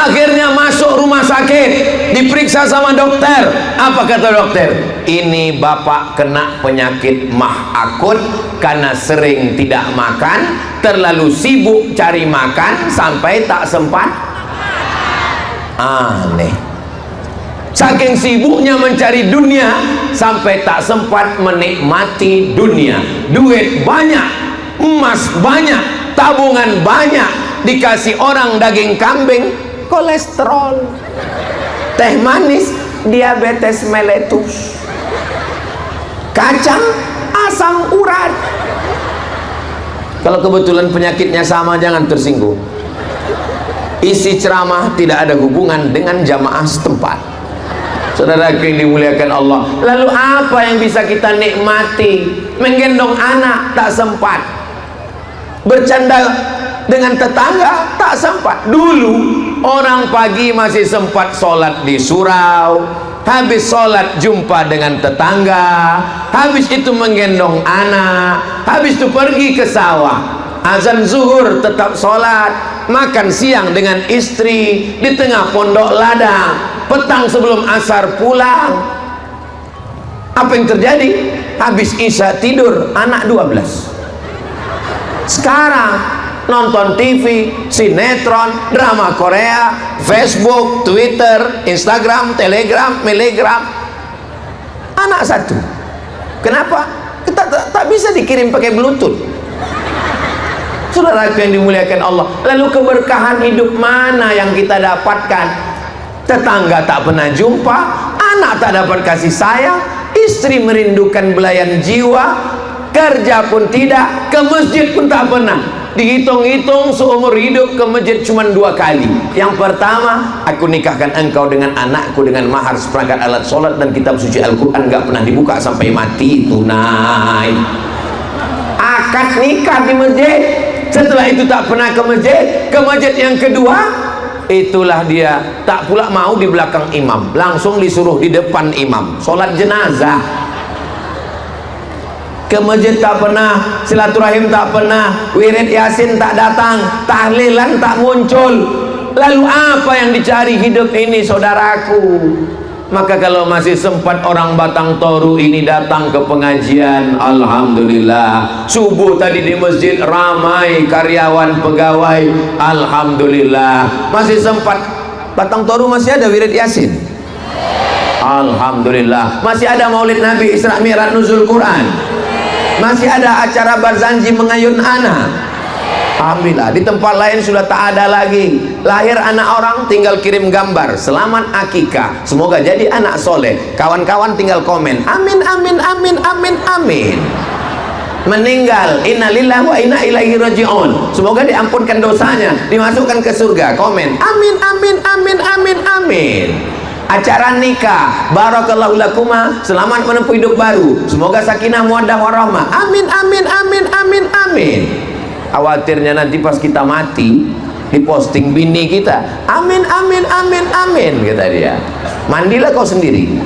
Akhirnya masuk rumah sakit, diperiksa sama dokter. Apa kata dokter? Ini bapak kena penyakit mah akut karena sering tidak makan, terlalu sibuk cari makan sampai tak sempat. Aneh. Saking sibuknya mencari dunia sampai tak sempat menikmati dunia. Duit banyak, emas banyak, tabungan banyak, dikasih orang daging kambing, kolesterol. teh manis diabetes mellitus, kacang asam urat. Kalau kebetulan penyakitnya sama, jangan tersinggung. Isi ceramah tidak ada hubungan dengan jamaah setempat. Saudara yang dimuliakan Allah, lalu apa yang bisa kita nikmati? Menggendong anak tak sempat, bercanda dengan tetangga tak sempat. Dulu orang pagi masih sempat sholat di surau, habis sholat jumpa dengan tetangga, habis itu menggendong anak, habis itu pergi ke sawah, azan zuhur tetap sholat, makan siang dengan istri di tengah pondok ladang, petang sebelum asar pulang. Apa yang terjadi? Habis isya tidur, anak 12. Sekarang nonton TV, sinetron, drama Korea, Facebook, Twitter, Instagram, Telegram, Melegram. Anak satu. Kenapa? Kita tak bisa dikirim pakai Bluetooth. Saudara yang dimuliakan Allah, lalu keberkahan hidup mana yang kita dapatkan? Tetangga tak pernah jumpa, anak tak dapat kasih sayang, istri merindukan belayan jiwa, kerja pun tidak, ke masjid pun tak pernah. Dihitung-hitung seumur hidup ke masjid cuma 2 kali. Yang pertama, aku nikahkan engkau dengan anakku dengan mahar seperangkat alat sholat dan kitab suci Al-Quran, gak pernah dibuka sampai mati, tunai. Akad nikah di masjid, setelah itu tak pernah ke masjid. Ke masjid yang kedua, itulah dia tak pula mau di belakang imam, langsung disuruh di depan imam, sholat jenazah. Ke masjid tak pernah, silaturahim tak pernah, wirid yasin tak datang, tahlilan tak muncul. Lalu apa yang dicari hidup ini, saudaraku? Maka kalau masih sempat orang Batang Toru ini datang ke pengajian, alhamdulillah. Subuh tadi di masjid ramai karyawan pegawai, alhamdulillah. Masih sempat. Batang Toru masih ada wirid yasin, alhamdulillah. Masih ada maulid Nabi, Isra Mi'raj, Nuzul Quran. Masih ada acara Barzanji mengayun anak, alhamdulillah. Di tempat lain sudah tak ada lagi. Lahir anak orang tinggal kirim gambar, selamat akikah, semoga jadi anak soleh. Kawan-kawan tinggal komen, amin amin amin amin amin. Meninggal, innalillahi wa inna ilaihi raji'un, semoga diampunkan dosanya, dimasukkan ke surga, komen amin amin amin amin amin. Acara nikah, barakallahu lakuma, selamat menempuh hidup baru, semoga sakinah mawaddah warahmah, amin amin amin amin amin. Khawatirnya nanti pas kita mati diposting bini kita, amin amin amin amin, kata dia. Mandilah kau sendiri,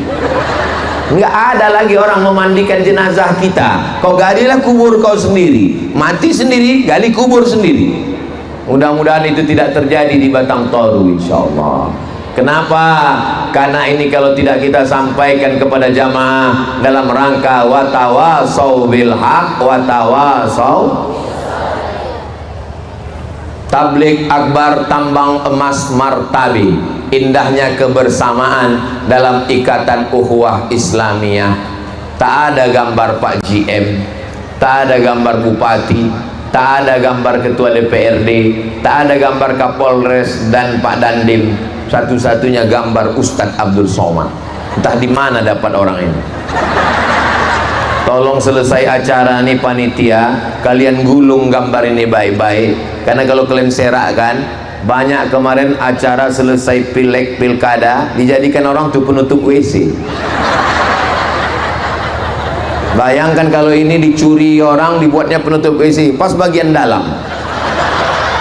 nggak ada lagi orang memandikan jenazah kita. Kau galilah kubur kau sendiri, mati sendiri, gali kubur sendiri. Mudah-mudahan itu tidak terjadi di Batang Toru, insyaallah. Kenapa? Karena ini kalau tidak kita sampaikan kepada jamaah dalam rangka watawasau bil haq watawasau. Tablik akbar tambang emas martabi, indahnya kebersamaan dalam ikatan ukhuwah Islamiyah. Tak ada gambar Pak GM, tak ada gambar Bupati, tak ada gambar Ketua DPRD, tak ada gambar Kapolres dan Pak Dandim. Satu-satunya gambar Ustadz Abdul Somad. Entah di mana dapat orang ini. Tolong selesai acara nih panitia, kalian gulung gambar ini baik-baik. Karena kalau kalian serakkan, banyak kemarin acara selesai pilek pilkada dijadikan orang tuh penutup WC. Bayangkan kalau ini dicuri orang, dibuatnya penutup WC pas bagian dalam.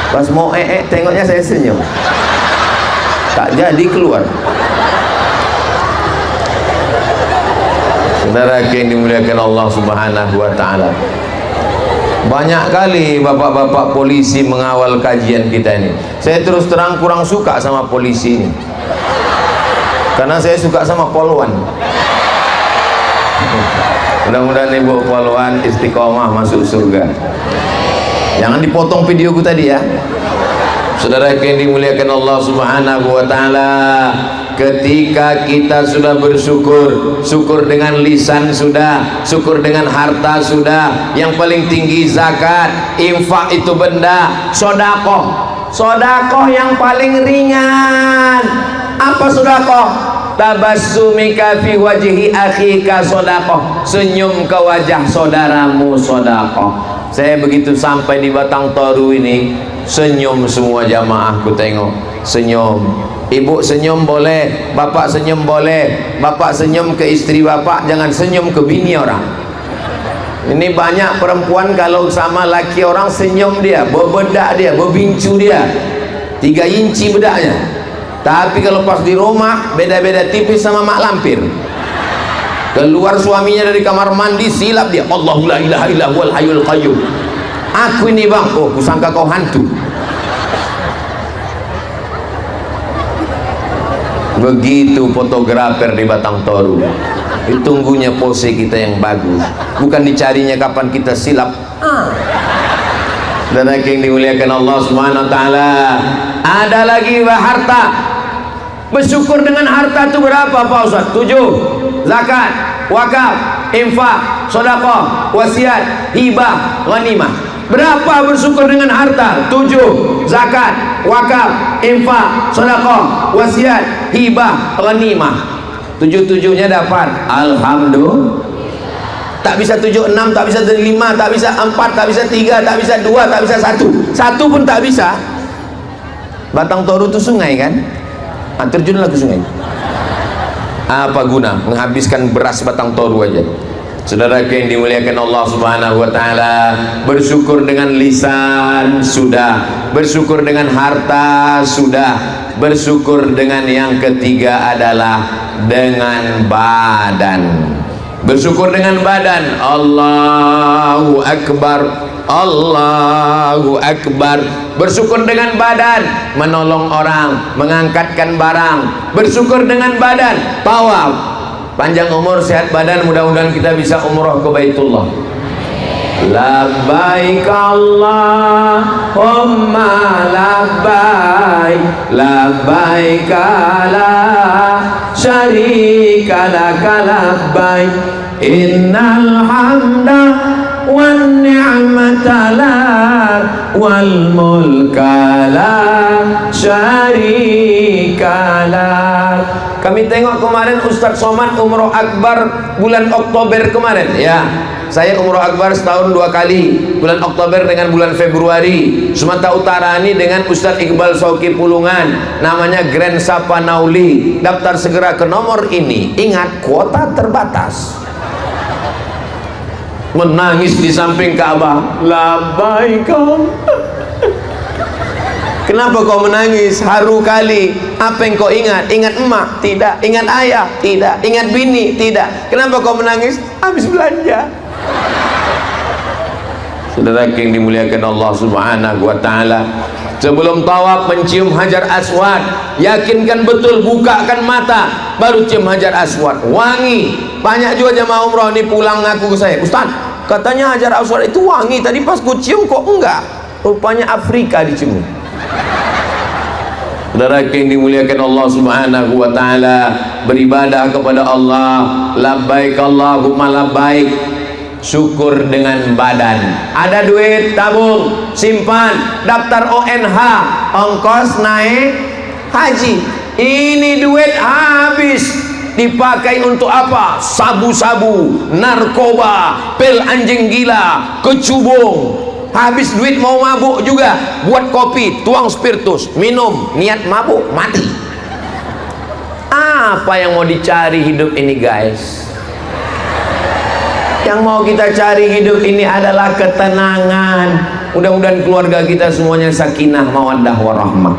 Pas mau tengoknya saya senyum, tak jadi keluar. Saudara yang dimuliakan Allah Subhanahu wa taala, banyak kali bapak-bapak polisi mengawal kajian kita ini. Saya terus terang kurang suka sama polisi ini, karena saya suka sama polwan. Mudah-mudahan ibu polwan istiqomah masuk surga. Jangan dipotong videoku tadi ya. Saudara yang dimuliakan Allah Subhanahu wa taala, ketika kita sudah bersyukur, syukur dengan lisan sudah, syukur dengan harta sudah, yang paling tinggi zakat, infak itu benda, sodakoh, sodakoh yang paling ringan. Apa sedekah? Tabassumika fi wajhi akhika sedekah, senyum ke wajah saudaramu sedekah. Saya begitu sampai di Batang Toru ini, senyum semua jamaahku, tengok senyum. Ibu senyum boleh, bapak senyum boleh. Bapak senyum ke istri bapak, jangan senyum ke bini orang. Ini banyak perempuan kalau sama laki orang senyum dia, berbedak dia, berbincu dia 3 inci bedaknya. Tapi kalau pas di rumah beda-beda tipis sama mak lampir. Keluar suaminya dari kamar mandi, silap dia, Allahu la ilaha illa huwal hayyul qayyum. Aku ini bang, oh kusangka kau hantu. Begitu fotografer di Batang Toru. Ditunggunya pose kita yang bagus, bukan dicarinya kapan kita silap. Dan yang dimuliakan Allah Subhanahu wa taala, ada lagi harta. Bersyukur dengan harta itu berapa Pak Ustaz? 7. Zakat, wakaf, infak, sedekah, wasiat, hibah, ghanimah. Berapa bersyukur dengan harta? 7. Zakat, wakaf, infak, sedekah, wasiat, hibah, ghanimah. 7-7-nya dapat. Alhamdulillah. Tak bisa 7, 6, tak bisa 5, tak bisa 4, tak bisa 3, tak bisa 2, tak bisa 1. 1 pun tak bisa. Batang Toru itu sungai kan? Terjunlah ke sungai. Apa guna menghabiskan beras Batang Toru aja? Saudara yang dimuliakan Allah Subhanahu wa taala, bersyukur dengan lisan sudah, bersyukur dengan harta sudah, bersyukur dengan yang ketiga adalah dengan badan. Bersyukur dengan badan. Allahu Akbar, Allahu Akbar. Bersyukur dengan badan, menolong orang, mengangkatkan barang. Bersyukur dengan badan, tawaf. Panjang umur, sehat badan, mudah-mudahan kita bisa umroh ke Baitullah. Labbaik Allahumma labbaik, labbaik la syarika laka labbaik, innal hamda wan ni'mata lak wal mulka la syarika lak. Kami tengok kemarin Ustadz Somad umroh akbar bulan Oktober kemarin ya. Saya umroh akbar setahun 2 kali, bulan Oktober dengan bulan Februari. Sumatera Utara ini dengan Ustadz Iqbal Sauki Pulungan, namanya Grand Sapa Nauli. Daftar segera ke nomor ini. Ingat, kuota terbatas. Menangis di samping Ka'bah. Labbaik. Kenapa kau menangis? Haru kali. Apa yang kau ingat? Ingat emak? Tidak. Ingat ayah? Tidak. Ingat bini? Tidak. Kenapa kau menangis? Habis belanja. Saudara yang dimuliakan Allah Subhanahu wa taala, sebelum tawaf mencium Hajar Aswad, yakinkan betul, bukakan mata, baru cium Hajar Aswad, wangi. Banyak juga jemaah umrah ini pulang ngaku ke saya, Ustaz, katanya Hajar Aswad itu wangi, tadi pas ku cium kok enggak, rupanya Afrika dicium. Saudara yang dimuliakan Allah Subhanahu wa taala, beribadah kepada Allah, labbaik Allahumma labbaik. Syukur dengan badan. Ada duit, tabung, simpan, daftar ONH, ongkos naik haji. Ini duit habis, dipakai untuk apa? Sabu-sabu, narkoba, pil anjing gila, kecubung. Habis duit mau mabuk juga, buat kopi, tuang spiritus, minum, niat mabuk, mati. Apa yang mau dicari hidup ini guys? Yang mau kita cari hidup ini adalah ketenangan. Mudah-mudahan keluarga kita semuanya sakinah, mawaddah, warahmah.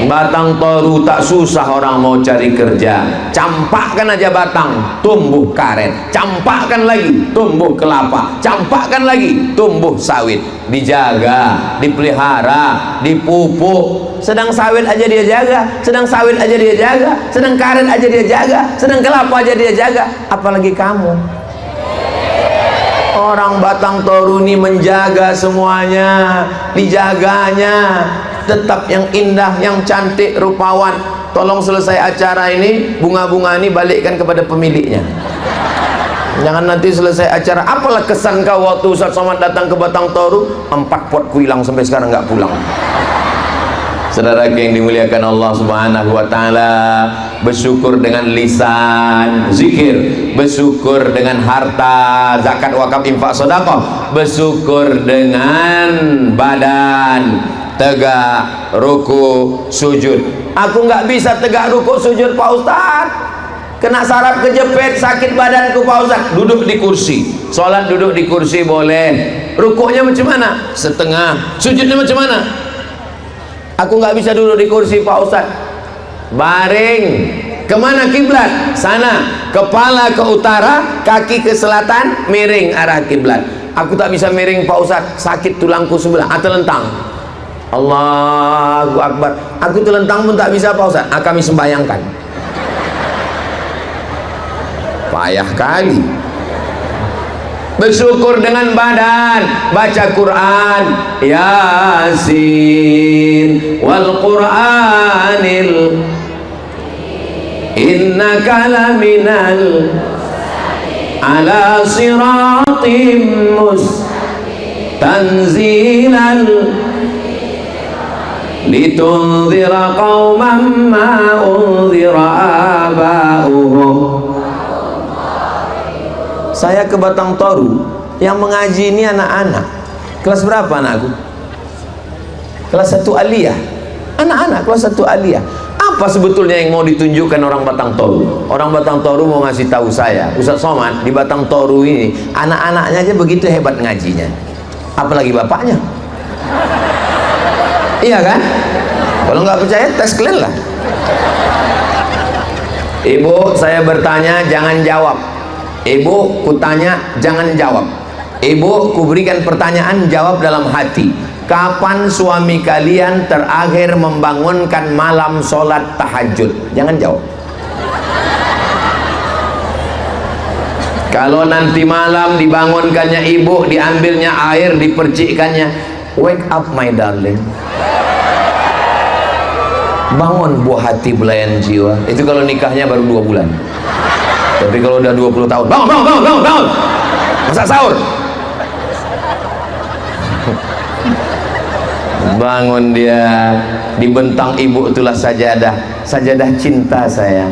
Batang Toru tak susah orang mau cari kerja. Campakkan aja batang, tumbuh karet. Campakkan lagi, tumbuh kelapa. Campakkan lagi, tumbuh sawit. Dijaga, dipelihara, dipupuk. Sedang sawit aja dia jaga, sedang sawit aja dia jaga, sedang karet aja dia jaga, sedang kelapa aja dia jaga. Apalagi kamu. Orang Batang Toru ini menjaga semuanya, dijaganya, tetap yang indah, yang cantik, rupawan. Tolong selesai acara ini, bunga-bunga ini balikkan kepada pemiliknya. Jangan nanti selesai acara, apalah kesan kau waktu Ustaz Somad datang ke Batang Toru? 4 pot ku hilang sampai sekarang nggak pulang. Saudara yang dimuliakan Allah Subhanahu wa taala, bersyukur dengan lisan, zikir, bersyukur dengan harta, zakat, wakaf, infak, sedekah, bersyukur dengan badan, tegak, ruku, sujud. Aku nggak bisa tegak, ruku, sujud Pak Ustaz, kena saraf kejepit, sakit badanku Pak Ustaz. Duduk di kursi, sholat duduk di kursi boleh. Rukuknya macam mana? Setengah. Sujudnya macam mana? Aku nggak bisa duduk di kursi Pak Ustaz. Baring. Kemana kiblat? Sana. Kepala ke utara, kaki ke selatan, miring arah kiblat. Aku tak bisa miring Pak Ustaz, sakit tulangku sebelah. Terlentang. Allahu Akbar. Aku terlentang pun tak bisa Pak Ustaz. Kami sembayangkan. Payah kali. Bersyukur dengan badan, baca Quran, Yasin wal Qur'anil innaka laminal ala siratim tanzilal litunzira qauman ma unzira aba'uhum. Saya ke Batang Toru, yang mengaji ini anak-anak. Kelas berapa anakku? Kelas 1 aliyah. Anak-anak kelas 1 aliyah. Apa sebetulnya yang mau ditunjukkan orang Batang Toru? Orang Batang Toru mau ngasih tahu saya, Ustaz Somad, di Batang Toru ini anak-anaknya aja begitu hebat ngajinya, apalagi bapaknya. Iya kan? Kalau nggak percaya tes kalian lah. Ibu, saya bertanya jangan jawab. Ibu, kutanya jangan jawab. Ibu, kuberikan pertanyaan, jawab dalam hati. Kapan suami kalian terakhir membangunkan malam sholat tahajud? Jangan jawab. Kalau nanti malam dibangunkannya ibu, diambilnya air, dipercikkannya, wake up my darling, bangun buah hati belayan jiwa. Itu kalau nikahnya baru 2 bulan. Tapi kalau udah 20 tahun, bangun, bangun, bangun, bangun, bangun, masak sahur. Bangun dia, dibentang ibu itulah sajadah, sajadah cinta sayang.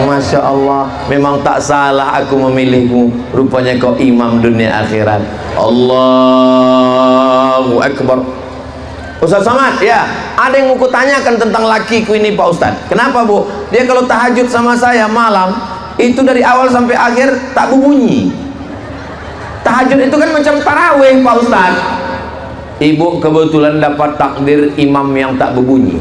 Masya Allah, memang tak salah aku memilihmu. Rupanya kau imam dunia akhirat. Allahu Akbar. Ustaz Somad, ya, ada yang mau kutanyakan tentang lakiku ini Pak Ustaz. Kenapa Bu? Dia kalau tahajud sama saya malam, itu dari awal sampai akhir tak berbunyi. Tahajud itu kan macam tarawih Pak Ustaz. Ibu kebetulan dapat takdir imam yang tak berbunyi.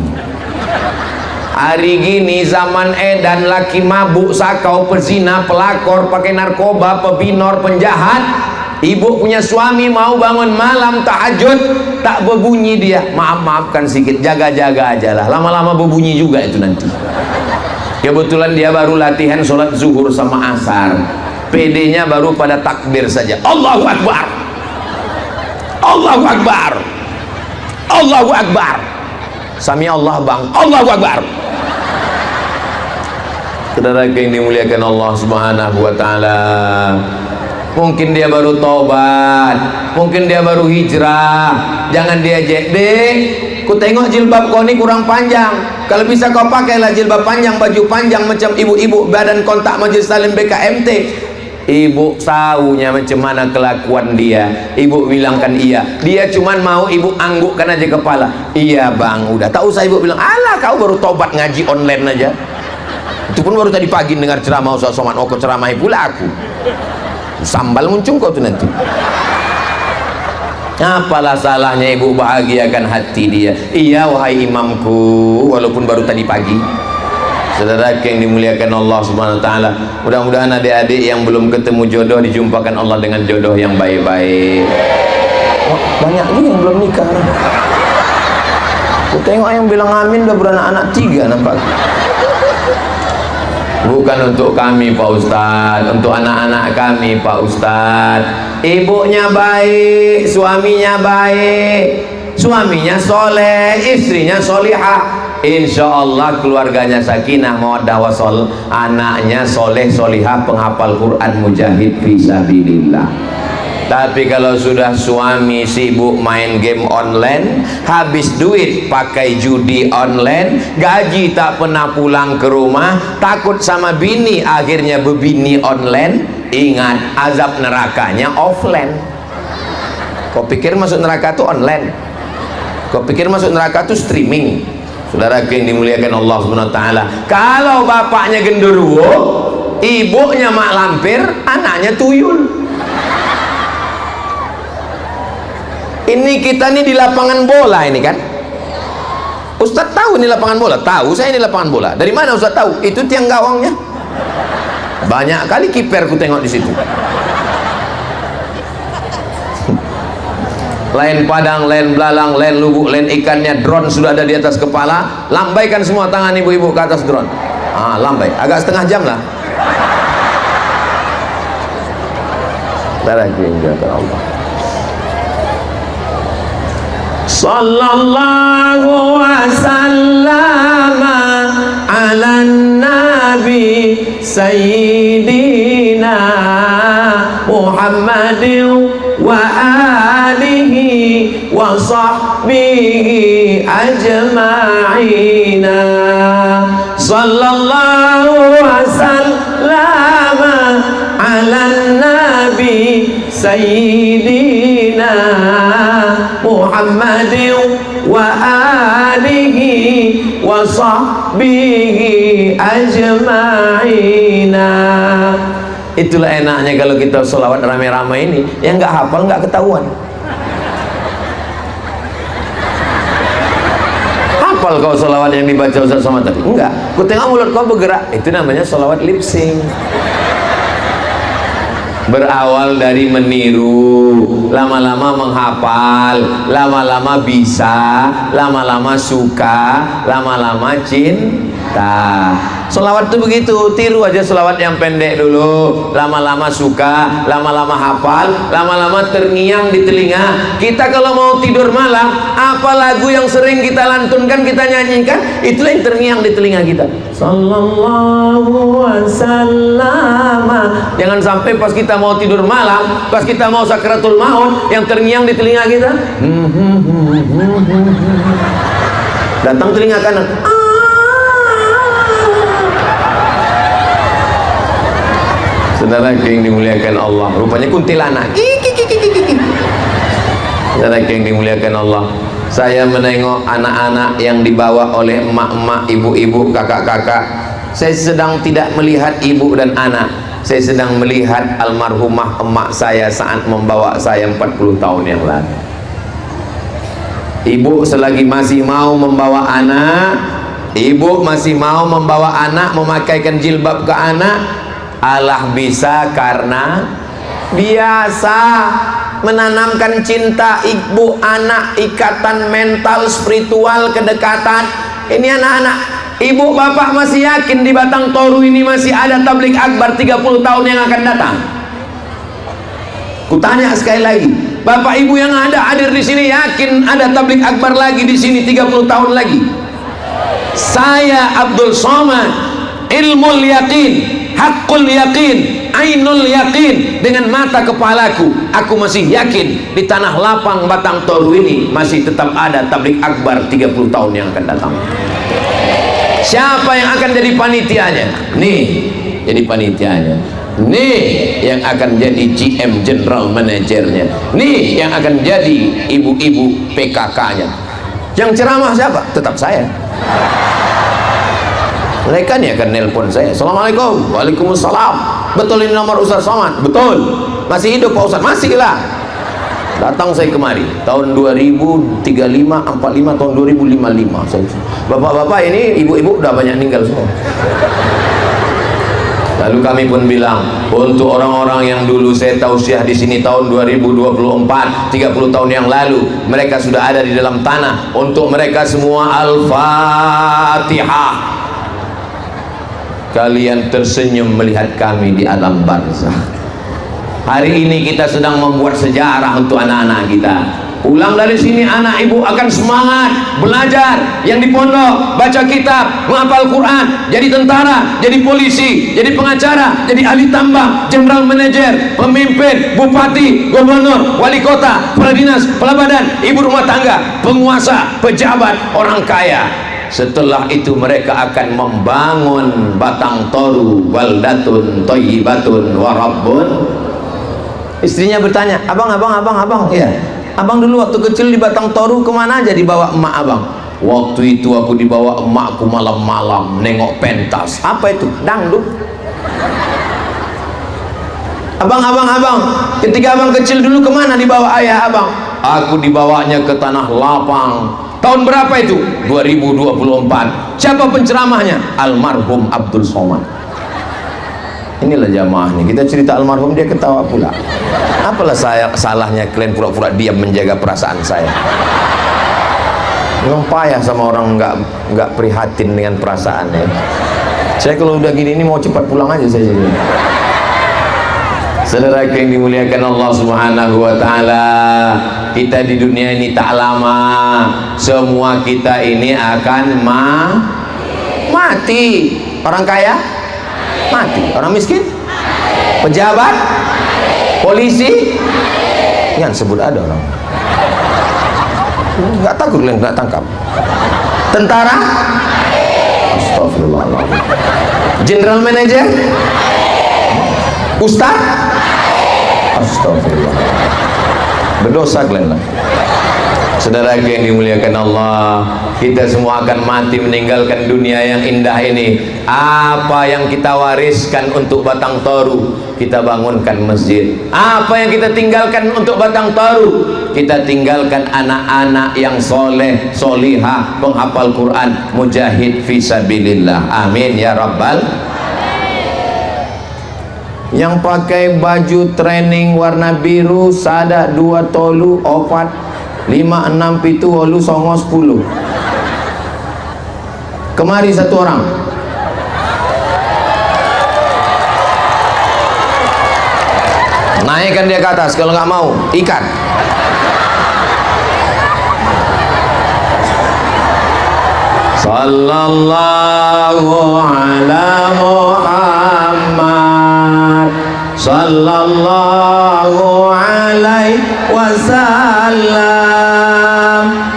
Hari gini zaman edan, laki mabuk, sakau, pezina, pelakor, pakai narkoba, pebinor, penjahat. Ibu punya suami mau bangun malam tahajud, tak berbunyi dia. Maafkan sedikit, jaga-jaga aja lah. Lama-lama berbunyi juga itu nanti. Kebetulan dia baru latihan sholat zuhur sama asar. PD-nya baru pada takbir saja. Allahu Akbar, Allahu Akbar, Allahu Akbar. Sami Allah bang, Allahu Akbar. Saudara yang dimuliakan Allah Subhanahu wa taala, mungkin dia baru taubat, mungkin dia baru hijrah. Jangan dia Dek, ku tengok jilbab kau ini kurang panjang. Kalau bisa kau pakailah jilbab panjang, baju panjang macam ibu-ibu badan kontak Majelis Taklim BKMT. Ibu tahunya macam mana kelakuan dia. Ibu bilangkan iya. Dia cuman mau ibu anggukkan aja kepala. Iya bang, udah. Tak usah ibu bilang, alah kau baru tobat ngaji online aja. Itu pun baru tadi pagi dengar ceramah Ustaz Somad. Oh, kau ceramahi pula aku. Sambal muncung kau tuh nanti. Apalah salahnya ibu bahagiakan hati dia. Iya wahai imamku, walaupun baru tadi pagi. Saudara yang dimuliakan Allah Subhanahu wa taala, mudah-mudahan adik-adik yang belum ketemu jodoh dijumpakan Allah dengan jodoh yang baik-baik. Oh, banyak juga yang belum nikah. Aku tengok yang bilang amin udah beranak-anak 3 nampak. Bukan untuk kami Pak Ustadz, untuk anak-anak kami Pak Ustadz. Ibunya baik, suaminya baik, suaminya soleh, istrinya solihah. Insya Allah keluarganya sakinah mawaddah wasol, anaknya soleh solihah, penghafal Quran, mujahid fisabilillah. Tapi kalau sudah suami sibuk main game online, habis duit pakai judi online, gaji tak pernah pulang ke rumah, takut sama bini, akhirnya bebini online, ingat azab nerakanya offline. Kau pikir masuk neraka itu online? Kau pikir masuk neraka itu streaming? Saudara yang dimuliakan Allah Subhanahu wa taala, kalau bapaknya genderuwo, ibunya mak lampir, anaknya tuyul. Ini kita nih di lapangan bola ini kan. Ustadz tahu ini lapangan bola? Tahu saya ini lapangan bola. Dari mana Ustadz tahu? Itu tiang gawangnya. Banyak kali kiper ku tengok di situ. Lain padang, lain belalang, lain lubuk, lain ikannya, drone sudah ada di atas kepala. Lambaikan semua tangan ibu-ibu ke atas drone. Ah, lambai. Agak setengah jam lah. Allah. Sallallahu wasallam ala nabi sayyidina Muhammadin wa alihi wa sahbihi ajma'ina. Sallallahu wasallam ala nabi sayyidina Muhammadin wa alihi wa sahbihi ajma'ina. Itulah enaknya kalau kita sholawat rame-rame ini, yang nggak hafal nggak ketahuan. Hafal kau sholawat yang dibaca Ustaz Somad tadi? Enggak, ku tengok mulut kau bergerak, itu namanya sholawat lip sync. Berawal dari meniru, lama-lama menghafal, lama-lama bisa, lama-lama suka, lama-lama cinta. Sholawat itu begitu, tiru aja sholawat yang pendek dulu, lama-lama suka, lama-lama hafal, lama-lama terngiang di telinga. Kita kalau mau tidur malam, apa lagu yang sering kita lantunkan, kita nyanyikan, itulah yang terngiang di telinga kita. Sallallahu wasallam. Jangan sampai pas kita mau tidur malam, pas kita mau sakratul maut, yang terngiang di telinga kita, datang telinga kanan. Saudara yang dimuliakan Allah, rupanya kuntilanak. Saudara yang dimuliakan Allah, saya menengok anak-anak yang dibawa oleh emak-emak, ibu-ibu, kakak-kakak. Saya sedang tidak melihat ibu dan anak, saya sedang melihat almarhumah emak saya saat membawa saya 40 tahun yang lalu. Ibu selagi masih mau membawa anak, ibu masih mau membawa anak, memakaikan jilbab ke anak, Allah bisa karena biasa menanamkan cinta ibu anak, ikatan mental, spiritual, kedekatan. Ini anak-anak, ibu bapak masih yakin di Batang Toru ini masih ada tablik akbar 30 tahun yang akan datang? Kutanya sekali lagi, bapak ibu yang ada hadir di sini yakin ada tablik akbar lagi di sini 30 tahun lagi? Saya Abdul Somad, ilmul yakin, hakul yakin, ainul yakin, dengan mata kepalaku aku masih yakin di tanah lapang Batang Toru ini masih tetap ada tablik akbar 30 tahun yang akan datang. Siapa yang akan jadi panitianya? Nih jadi panitianya, nih yang akan jadi GM, general manajernya, nih yang akan jadi ibu-ibu PKK-nya. Yang ceramah siapa? Tetap saya. Mereka nih akan nelpon saya, Assalamualaikum. Waalaikumsalam. Betul ini nomor Ustaz Somad? Betul. Masih hidup Pak Ustaz? Masih lah. Datang saya kemari tahun 2035, 45, tahun 2055. Bapak-bapak ini, ibu-ibu udah banyak meninggal semua. Lalu kami pun bilang, untuk orang-orang yang dulu saya tausiah di sini tahun 2024, 30 tahun yang lalu, mereka sudah ada di dalam tanah. Untuk mereka semua, Al-Fatihah. Kalian tersenyum melihat kami di alam barzakh. Hari ini kita sedang membuat sejarah untuk anak-anak kita. Ulang dari sini anak ibu akan semangat belajar yang di pondok, baca kitab, menghafal Quran, jadi tentara, jadi polisi, jadi pengacara, jadi ahli tambang, general manager, pemimpin, bupati, gubernur, wali kota, kepala dinas, kepala badan, ibu rumah tangga, penguasa, pejabat, orang kaya. Setelah itu mereka akan membangun Batang Toru, baldatun thayyibatun wa rabbun. Istrinya bertanya, abang, ya, abang dulu waktu kecil di Batang Toru kemana aja dibawa emak abang? Waktu itu aku dibawa emakku malam-malam nengok pentas. Apa itu? Dangdut. Abang, ketika abang kecil dulu kemana dibawa ayah abang? Aku dibawanya ke Tanah Lapang. Tahun berapa itu? 2024. Siapa penceramahnya? Almarhum Abdul Somad. Inilah jamaahnya. Kita cerita almarhum dia ketawa pula. Apalah salahnya kalian pura-pura diam menjaga perasaan saya? Memang payah sama orang nggak prihatin dengan perasaannya. Saya kalau udah gini ini mau cepat pulang aja saya jadi. Saudara yang dimuliakan Allah Subhanahu wa taala, kita di dunia ini tak lama. Semua kita ini akan mati. Orang kaya mati, orang miskin, pejabat, polisi, jangan sebut ada orang. Nggak takut kalian nggak tangkap. Tentara, astagfirullahaladzim. General manager, ustaz, astagfirullah. Berdosa kalian lah. Saudara yang dimuliakan Allah, kita semua akan mati meninggalkan dunia yang indah ini. Apa yang kita wariskan untuk Batang Toru? Kita bangunkan masjid. Apa yang kita tinggalkan untuk Batang Toru? Kita tinggalkan anak-anak yang soleh, solihah, penghafal Quran, mujahid fisabilillah. Amin ya rabbal. Yang pakai baju training warna biru sada 2 tolu 4 5 6 7 8 9 10. Kemari satu orang. Naikkan dia ke atas, kalau nggak mau ikat. Sallallahu ala Muhammad, sallallahu alaihi wasallam,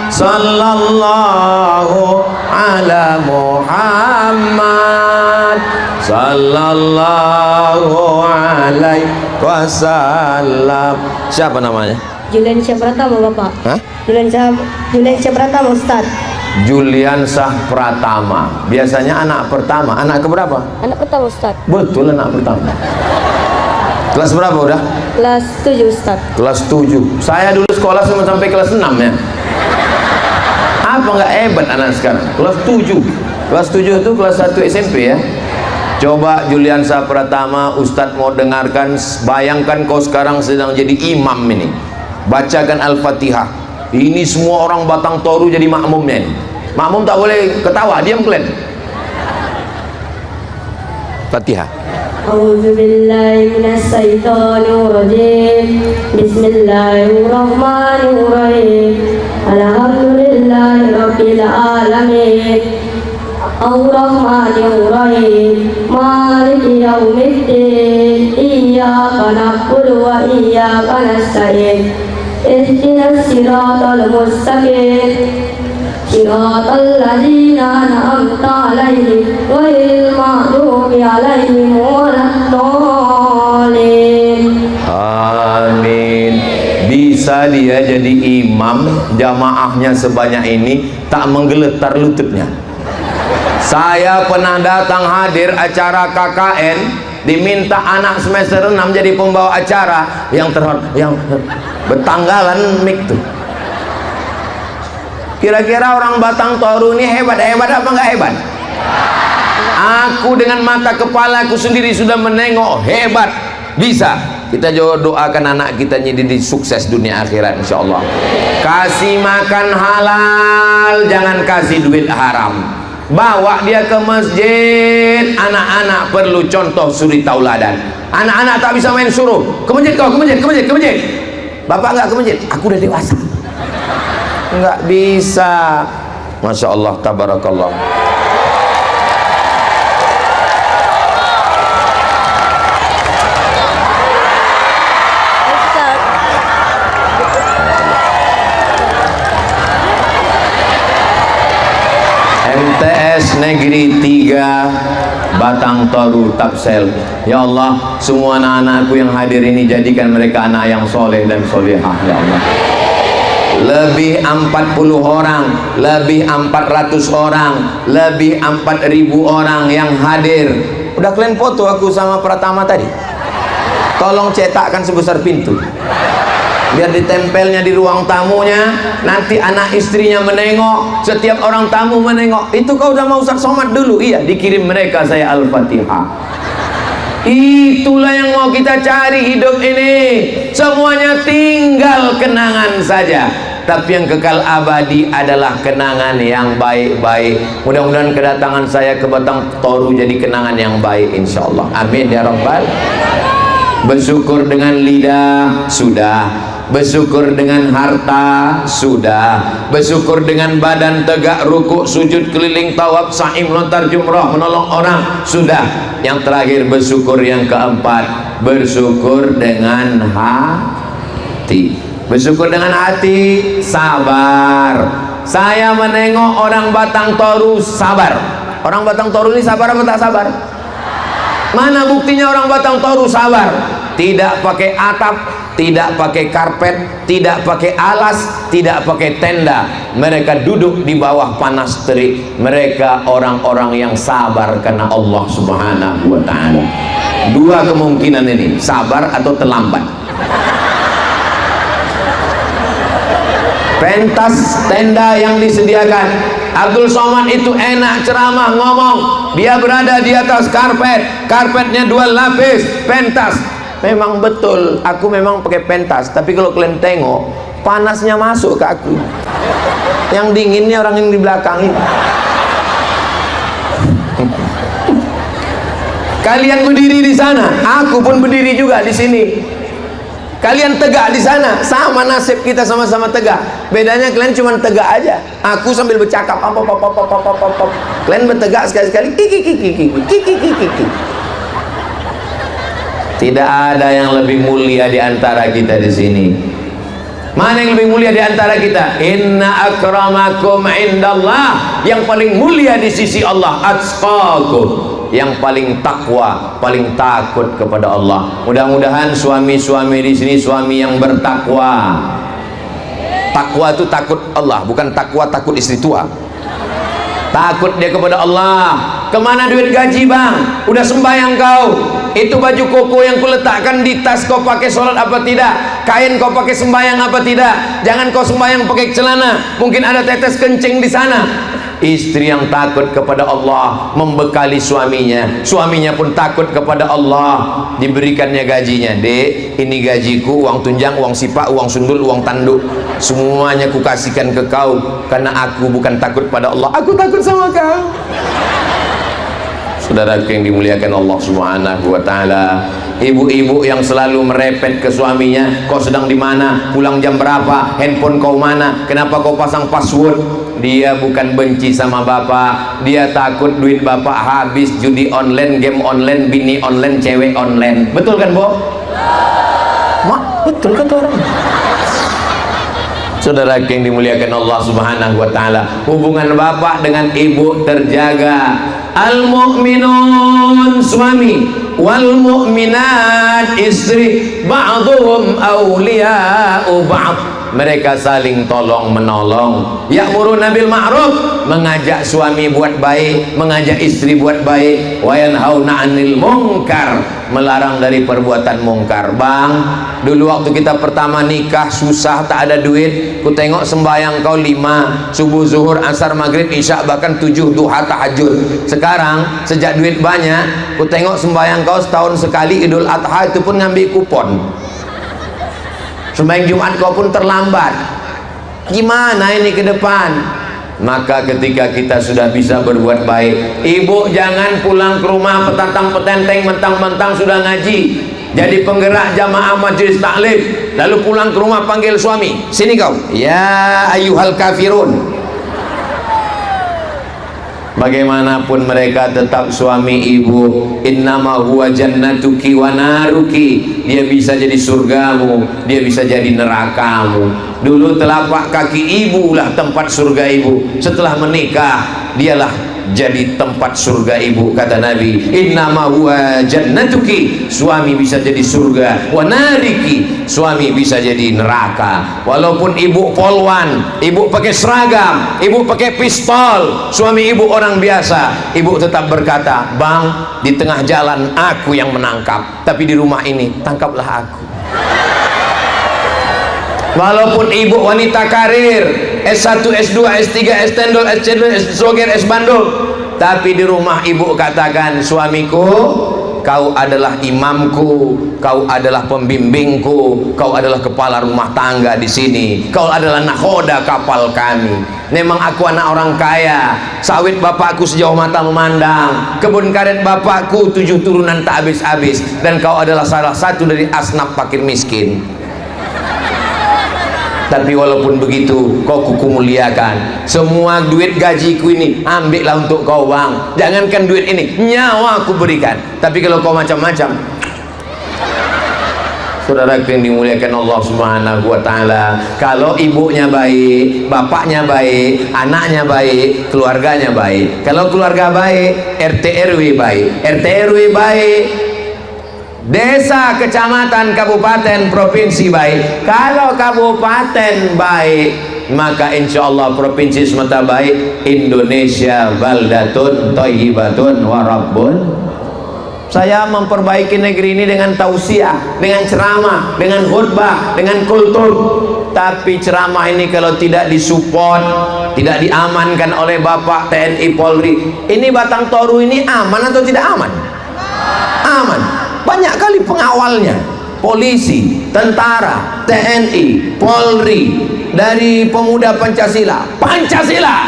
sallallahu ala Muhammad, sallallahu alaihi wasallam. Siapa namanya? Julian Syah Pratama, Bapak. Hah? Julian Syah Pratama, Ustaz. Julian Syah Pratama. Biasanya anak pertama. Anak keberapa? Anak pertama, Ustaz. Betul, anak pertama. Kelas berapa udah? Kelas 7, Ustaz. Kelas 7. Saya dulu sekolah cuma sampai kelas 6 ya. Apa nggak hebat anak sekarang? Kelas 7. Kelas 7 itu kelas 1 SMP ya. Coba Julian Syah Pratama, Ustadz mau dengarkan. Bayangkan kau sekarang sedang jadi imam ini. Bacakan Al-Fatihah. Ini semua orang Batang Toru jadi makmumnya ini. Makmum tak boleh ketawa, diam kalian. Fatihah. A'udzu billahi minas syaitonir rajim. Bismillahirrahmanirrahim. Alhamdulillahi rabbil alamin. Ar-Rahmanir-Rahim. Maliki yaumiddin. Iyyaka na'budu wa iyyaka nasta'in. Ihdinas siratal mustaqim. Siratal ladzina an'amta 'alaihim ghairil maghdubi 'alaihim waladdallin. Amin. Bisa dia jadi imam, jamaahnya sebanyak ini tak menggeletar lututnya. Saya pernah datang hadir acara KKN, diminta anak semester 6 jadi pembawa acara yang bertanggalan mic tuh. Kira-kira orang Batang Toru ini hebat-hebat apa enggak hebat? Aku dengan mata kepala aku sendiri sudah menengok hebat. Bisa. Kita doakan anak kita jadi sukses dunia akhirat insyaallah. Kasih makan halal, jangan kasih duit haram. Bawa dia ke masjid. Anak-anak perlu contoh suri tauladan. Anak-anak tak bisa main suruh ke masjid, kau ke masjid. Bapak enggak ke masjid, aku udah dewasa. Nggak bisa. Masya Allah, tabarakallah. MTS Negeri 3 Batang Toru Tapsel. Ya Allah, semua anak-anakku yang hadir ini jadikan mereka anak yang soleh dan solehah, ya Allah. Lebih 40 orang, lebih 400 orang, lebih 4.000 orang yang hadir. Udah kalian foto aku sama Pratama tadi? Tolong cetakkan sebesar pintu, biar ditempelnya di ruang tamunya. Nanti anak istrinya menengok, setiap orang tamu menengok, itu kau udah mau Ustaz Somad dulu? Iya, dikirim mereka saya Al-Fatihah. Itulah yang mau kita cari hidup ini. Semuanya tinggal kenangan saja, tapi yang kekal abadi adalah kenangan yang baik-baik. Mudah-mudahan kedatangan saya ke Batang Toru jadi kenangan yang baik, insya Allah. Amin ya Rabbal. Bersyukur dengan lidah sudah, bersyukur dengan harta sudah, bersyukur dengan badan tegak rukuk sujud keliling tawaf sa'i melontar jumrah menolong orang sudah. Yang terakhir bersyukur, yang keempat bersyukur dengan hati. Bersyukur dengan hati, sabar. Saya menengok orang Batang Toru sabar. Orang Batang Toru ini sabar apa tak sabar? Mana buktinya orang Batang Toru sabar? Tidak pakai atap, tidak pakai karpet, tidak pakai alas, tidak pakai tenda. Mereka duduk di bawah panas terik. Mereka orang-orang yang sabar karena Allah Subhanahu wa ta'ala. Dua kemungkinan ini, sabar atau terlambat. Pentas tenda yang disediakan, Abdul Somad itu enak ceramah ngomong, dia berada di atas karpet, karpetnya 2 lapis, pentas. Memang betul, aku memang pakai pentas, tapi kalau kalian tengok, panasnya masuk ke aku. Yang dinginnya orang yang di belakang ini. Kalian berdiri di sana, aku pun berdiri juga di sini. Kalian tegak di sana, sama nasib kita, sama-sama tegak. Bedanya kalian cuma tegak aja. Aku sambil bercakap, kalian bertegak sekali-sekali. Tidak ada yang lebih mulia di antara kita di sini. Mana yang lebih mulia di antara kita? Inna akramakum indallah. Yang paling mulia di sisi Allah atqakum, yang paling takwa, paling takut kepada Allah. Mudah-mudahan suami-suami di sini suami yang bertakwa. Takwa itu takut Allah, bukan takwa takut istri tua. Takut dia kepada Allah. Kemana duit gaji bang? Udah sembahyang kau? Itu baju koko yang kuletakkan di tas kau pakai sholat apa tidak? Kain kau pakai sembahyang apa tidak? Jangan kau sembahyang pakai celana, mungkin ada tetes kencing di sana. Istri yang takut kepada Allah membekali suaminya, suaminya pun takut kepada Allah, diberikannya gajinya. Dek, ini gajiku, uang tunjang, uang sipak, uang sundul, uang tanduk, semuanya kukasihkan ke kau karena aku bukan takut pada Allah, aku takut sama kau. Saudara yang dimuliakan Allah Subhanahu wa ta'ala, ibu-ibu yang selalu merepet ke suaminya, kau sedang di mana, pulang jam berapa, handphone kau mana, kenapa kau pasang password? Dia bukan benci sama bapak, dia takut duit bapak habis judi online, game online, bini online, cewek online. Betul kan, Bo? Mak, betul kan tuh orang? Saudara yang dimuliakan Allah Subhanahu wa ta'ala, hubungan bapak dengan ibu terjaga. Al-mu'minun suami, wal mu'minat istri, ba'duhum awliya'u ba'd. Mereka saling tolong menolong. Ya'muruna bil ma'ruf, mengajak suami buat baik, mengajak istri buat baik. Wa yanhauna 'anil munkar, melarang dari perbuatan mungkar. Bang, dulu waktu kita pertama nikah susah, tak ada duit, ku tengok sembahyang kau 5, subuh, zuhur, asar, maghrib, isya, bahkan 7 duha, tahajud. Sekarang sejak duit banyak, ku tengok sembahyang kau setahun sekali, Idul Adha itu pun ngambil kupon. Sembahyang Jumat kau pun terlambat. Gimana ini ke depan? Maka ketika kita sudah bisa berbuat baik, ibu jangan pulang ke rumah petantang petenteng mentang-mentang sudah ngaji, jadi penggerak jamaah majelis taklim, lalu pulang ke rumah panggil suami, sini kau, ya ayyuhal kafirun. Bagaimanapun mereka tetap suami ibu. Innama huwa jannatuki wa naruki. Dia bisa jadi surgamu, dia bisa jadi nerakamu. Dulu telapak kaki ibu lah tempat surga ibu. Setelah menikah, dialah jadi tempat surga ibu, kata Nabi. Innama huwa jannatuki, suami bisa jadi surga, wa nariki, suami bisa jadi neraka. Walaupun ibu polwan, ibu pakai seragam, ibu pakai pistol, suami ibu orang biasa, ibu tetap berkata, bang, di tengah jalan aku yang menangkap, tapi di rumah ini tangkaplah aku. Walaupun ibu wanita karir, S1, S2, S3, S10, S10, S-Soger, S-Bandul, tapi di rumah ibu katakan, suamiku, kau adalah imamku, kau adalah pembimbingku, kau adalah kepala rumah tangga di sini, kau adalah nakhoda kapal kami. Memang aku anak orang kaya, sawit bapakku sejauh mata memandang, kebun karet bapakku 7 turunan tak habis-habis, dan kau adalah salah satu dari asnaf fakir miskin. Tapi walaupun begitu, kau kuku muliakan. Semua duit gajiku ini ambillah untuk kau bang. Jangankan duit ini, nyawa aku berikan. Tapi kalau kau macam-macam, saudara yang dimuliakan Allah Subhanahu wa Ta'ala, kalau ibunya baik, bapaknya baik, anaknya baik, keluarganya baik. Kalau keluarga baik, RT RW baik. RT RW baik, desa, kecamatan, kabupaten, provinsi baik. Kalau kabupaten baik, maka insya Allah provinsi semata baik. Indonesia baldatun thayyibatun wa rabbun. Saya memperbaiki negeri ini dengan tausiah, dengan ceramah, dengan khutbah, dengan kultur. Tapi ceramah ini kalau tidak disupport, tidak diamankan oleh Bapak TNI Polri, ini Batang Toru ini aman atau tidak aman? Aman. Banyak kali pengawalnya, polisi, tentara, TNI, Polri, dari pemuda Pancasila. Pancasila,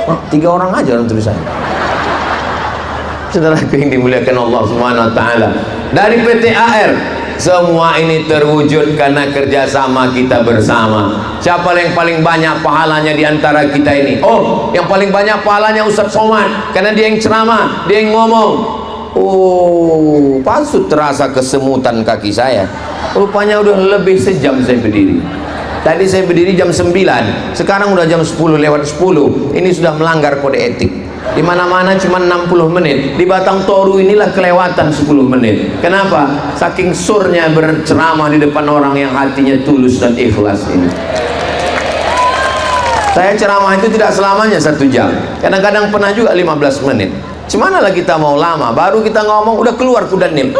3 orang aja dalam tulisannya. Saudara yang dimuliakan Allah Subhanahu wa Ta'ala, dari PT AR, semua ini terwujud karena kerjasama kita bersama. Siapa yang paling banyak pahalanya di antara kita ini? Oh, yang paling banyak pahalanya Ustadz Somad, karena dia yang ceramah, dia yang ngomong. Oh, pasut terasa kesemutan kaki saya. Rupanya udah lebih sejam saya berdiri. Tadi saya berdiri jam 9, sekarang udah jam 10 lewat 10. Ini sudah melanggar kode etik. Di mana-mana cuma 60 menit. Di Batang Toru inilah kelewatan 10 menit. Kenapa? Saking surnya berceramah di depan orang yang hatinya tulus dan ikhlas ini. Saya ceramah itu tidak selamanya 1 jam. Kadang-kadang pernah juga 15 menit. Cemana lah kita mau lama, baru kita ngomong udah keluar kudanil,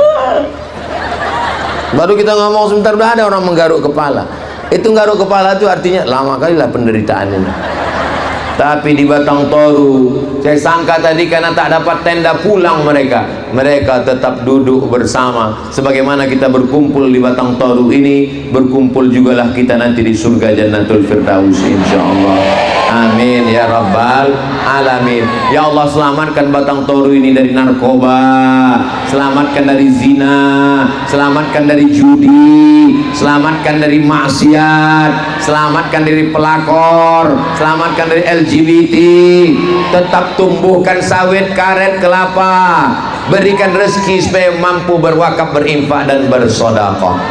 baru kita ngomong sebentar udah ada orang menggaruk kepala. Itu garuk kepala itu artinya lama kali lah penderitaan ini. Tapi di Batang Toru, saya sangka tadi karena tak dapat tenda pulang mereka tetap duduk bersama. Sebagaimana kita berkumpul di Batang Toru ini, berkumpul jugalah kita nanti di surga Jannatul Firdaus insyaallah. Amin ya rabbal alamin. Ya Allah, selamatkan Batang Toru ini dari narkoba, selamatkan dari zina, selamatkan dari judi, selamatkan dari maksiat, selamatkan dari pelakor, selamatkan dari LGBT. Tetap tumbuhkan sawit, karet, kelapa, berikan rezeki supaya mampu berwakaf, berinfak dan bersedekah.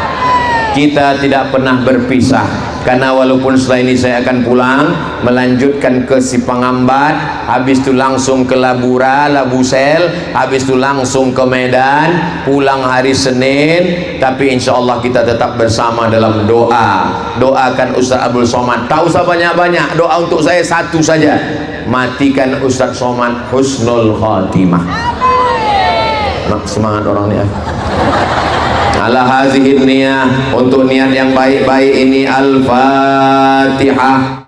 Kita tidak pernah berpisah, karena walaupun setelah ini saya akan pulang melanjutkan ke Sipangambat, habis itu langsung ke Labura, Labusel, habis itu langsung ke Medan, pulang hari Senin. Tapi insya Allah kita tetap bersama dalam doa. Doakan Ustaz Abdul Somad, tak usah banyak-banyak, doa untuk saya satu saja, matikan Ustaz Somad husnul khatimah. Nah, semangat orang ni. Ala hazihin niyah, untuk niat yang baik-baik ini. Al-Fatihah.